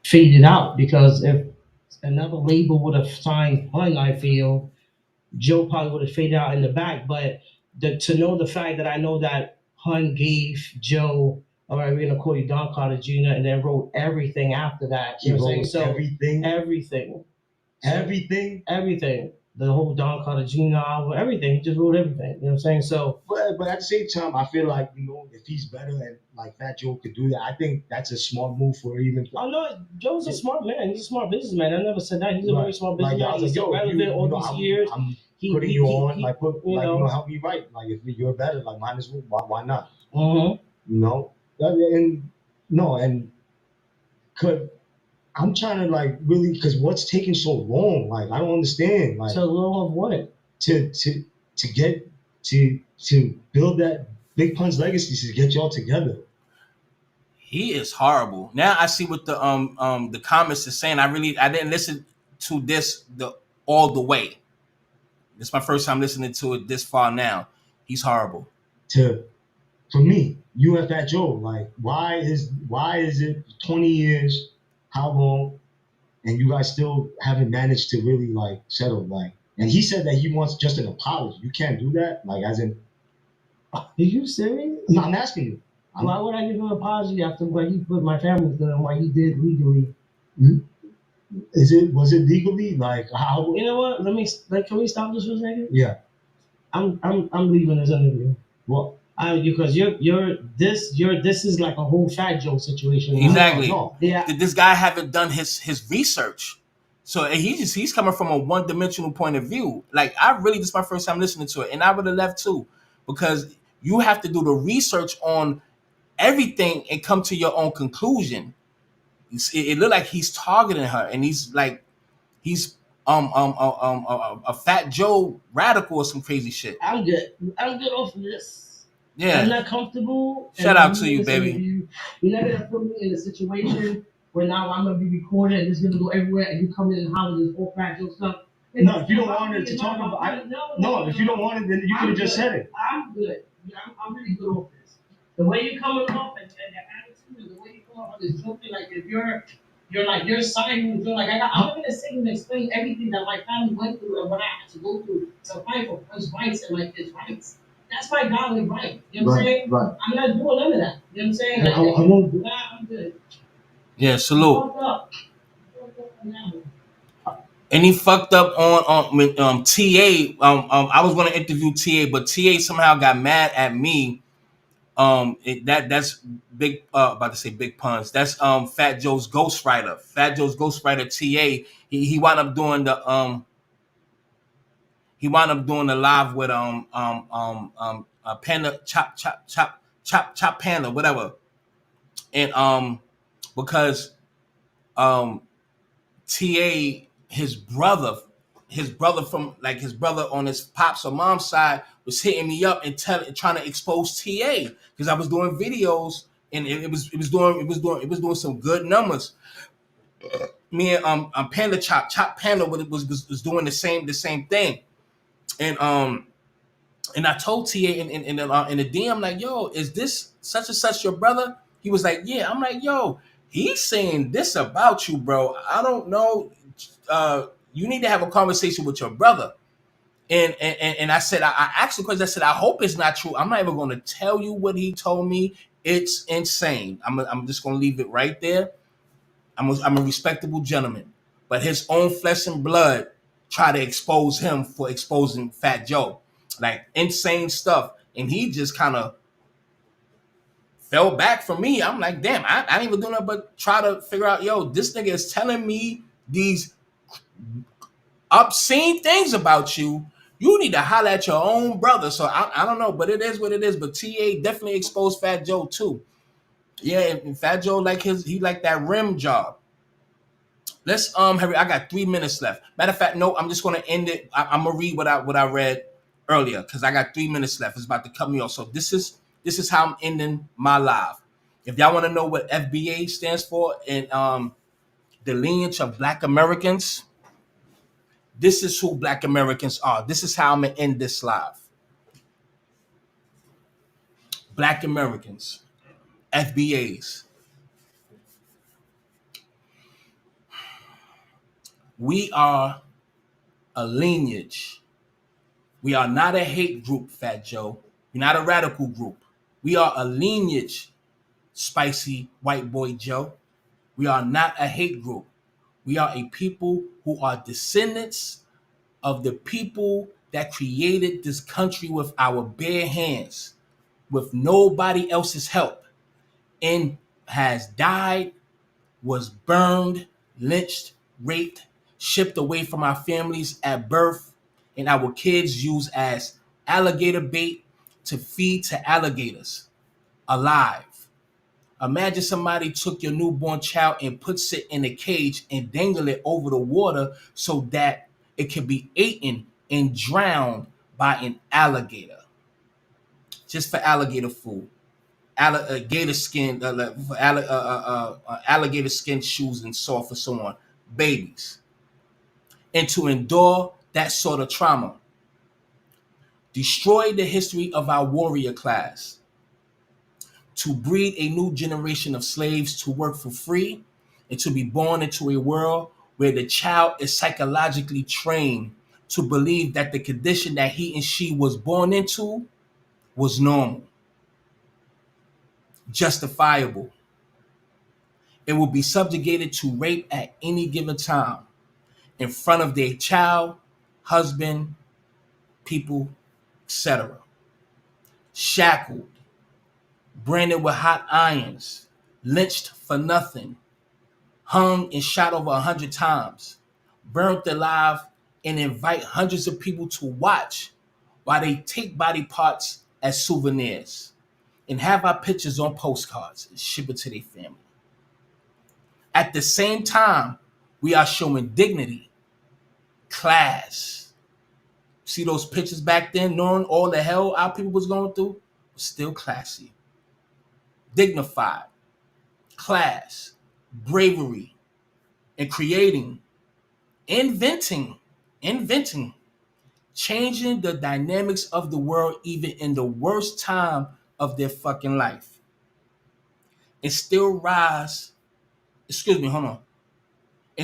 Faded out, because if another label would have signed Hun, I feel Joe probably would have faded out in the back. But to know the fact that I know that Hun gave Joe, all right, we're gonna call you Don Carter Jr., and then wrote everything after that. You know what I'm saying? So everything. The whole Don Carter Jr. album, everything. He just wrote everything. You know what I'm saying? So, but at the same time, I feel like, if he's better and like Fat Joe could do that, I think that's a smart move for even. Oh no, Joe's a smart man. He's a smart businessman. I never said that. He's a very smart businessman. He's relevant all these years. I'm putting you on, help me write. Like, if you're better, like, mine is, why not? And could. I'm trying to really, because what's taking so long? Like, I don't understand. Like, so long of what? To get to build that Big Pun's legacy, to get y'all together. He is horrible. Now I see what the comments is saying. I didn't listen to this all the way. This is my first time listening to it this far now. He's horrible. For me, you and Fat Joe, like, why is it 20 years? How long? And you guys still haven't managed to really settle, and he said that he wants just an apology. You can't do that, as in. Are you serious? No, I'm asking you. Why would I give him an apology after what he put my family through and what he did legally? Was it legally? How? You know what? Can we stop this for a second? Yeah. I'm leaving this interview. Well, because this is like a whole Fat Joe situation. Exactly. No. Yeah. This guy haven't done his research, so he's coming from a one-dimensional point of view. Like, this is my first time listening to it, and I would have left too, because you have to do the research on everything and come to your own conclusion. It looked like he's targeting her, and he's a Fat Joe radical or some crazy shit. I'm good off of this. Yeah. I'm not comfortable. Shout out to you, baby. You're not gonna put me in a situation where now I'm gonna be recorded and it's gonna go everywhere, and you come in and holler this whole Fat Joe stuff. No, if you don't want it to talk about, if you don't want it, then you could have just said it. I'm good. I'm really good off this. The way you're coming off and your attitude, and the way you come off is joking, like if you're signing, you're like, I'm not gonna sit and explain everything that my family went through and what I had to go through to fight for his rights and his rights. That's my godly right. You know what I'm saying? Right. I'm not doing none of that. You know what I'm saying? I won't do that. I'm good. Yeah, salute. And he fucked up on TA. I was gonna interview TA, but TA somehow got mad at me. That's big. About to say Big Puns. That's Fat Joe's ghostwriter. Fat Joe's ghostwriter TA. He wound up doing the He wound up doing the live with Panda Chop Panda, whatever. And because TA, his brother on his pops or mom's side was hitting me up and trying to expose TA, because I was doing videos and it was doing some good numbers. Me and Panda Chop Panda was doing the same thing, and I told TA in the DM, like, yo, is this such and such your brother? He was like, yeah. I'm like, yo, he's saying this about you, bro. I don't know. You need to have a conversation with your brother. And I said, I asked the question. I said, I hope it's not true. I'm not even going to tell you what he told me. It's insane. I'm just going to leave it right there. I'm a respectable gentleman, but his own flesh and blood try to expose him for exposing Fat Joe, like insane stuff, and he just kind of fell back from me. I'm like, damn, I ain't even doing that, but try to figure out, yo, this nigga is telling me these obscene things about you. You need to holler at your own brother. So I don't know, but it is what it is. But TA definitely exposed Fat Joe too. Yeah, and Fat Joe he like that rim job. Let's Harry, I got 3 minutes left. Matter of fact, no, I'm just gonna end it. I'm gonna read what I read earlier because I got 3 minutes left. It's about to cut me off. So this is how I'm ending my live. If y'all want to know what FBA stands for and the lineage of Black Americans, this is who Black Americans are. This is how I'm gonna end this live. Black Americans, FBAs. We are a lineage. We are not a hate group, Fat Joe. We're not a radical group. We are a lineage, spicy white boy Joe. We are not a hate group. We are a people who are descendants of the people that created this country with our bare hands, with nobody else's help, and has died, was burned, lynched, raped, shipped away from our families at birth, and our kids used as alligator bait to feed to alligators alive. Imagine somebody took your newborn child and puts it in a cage and dangle it over the water so that it can be eaten and drowned by an alligator. Just for alligator food. Gator skin, alligator skin shoes and so for so on. Babies. And to endure that sort of trauma. Destroy the history of our warrior class. To breed a new generation of slaves to work for free and to be born into a world where the child is psychologically trained to believe that the condition that he and she was born into was normal, justifiable, and will be subjugated to rape at any given time in front of their child, husband, people, etc. Shackled, branded with hot irons, lynched for nothing, hung and shot over 100 times, burnt alive, and invite hundreds of people to watch while they take body parts as souvenirs and have our pictures on postcards and ship it to their family. At the same time, we are showing dignity, class. See those pictures back then, knowing all the hell our people was going through? Still classy. Dignified, class, bravery, and creating, inventing, changing the dynamics of the world even in the worst time of their fucking life. And still rise, and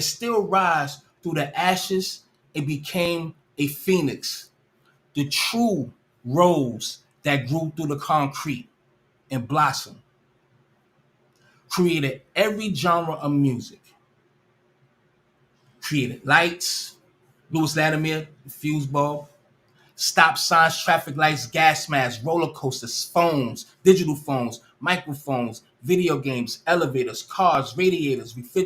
still rise through the ashes and became a phoenix, the true rose that grew through the concrete and blossomed. Created every genre of music. Created lights, Louis Latimer, the fuse bulb, stop signs, traffic lights, gas masks, roller coasters, phones, digital phones, microphones, video games, elevators, cars, radiators, refrigerators,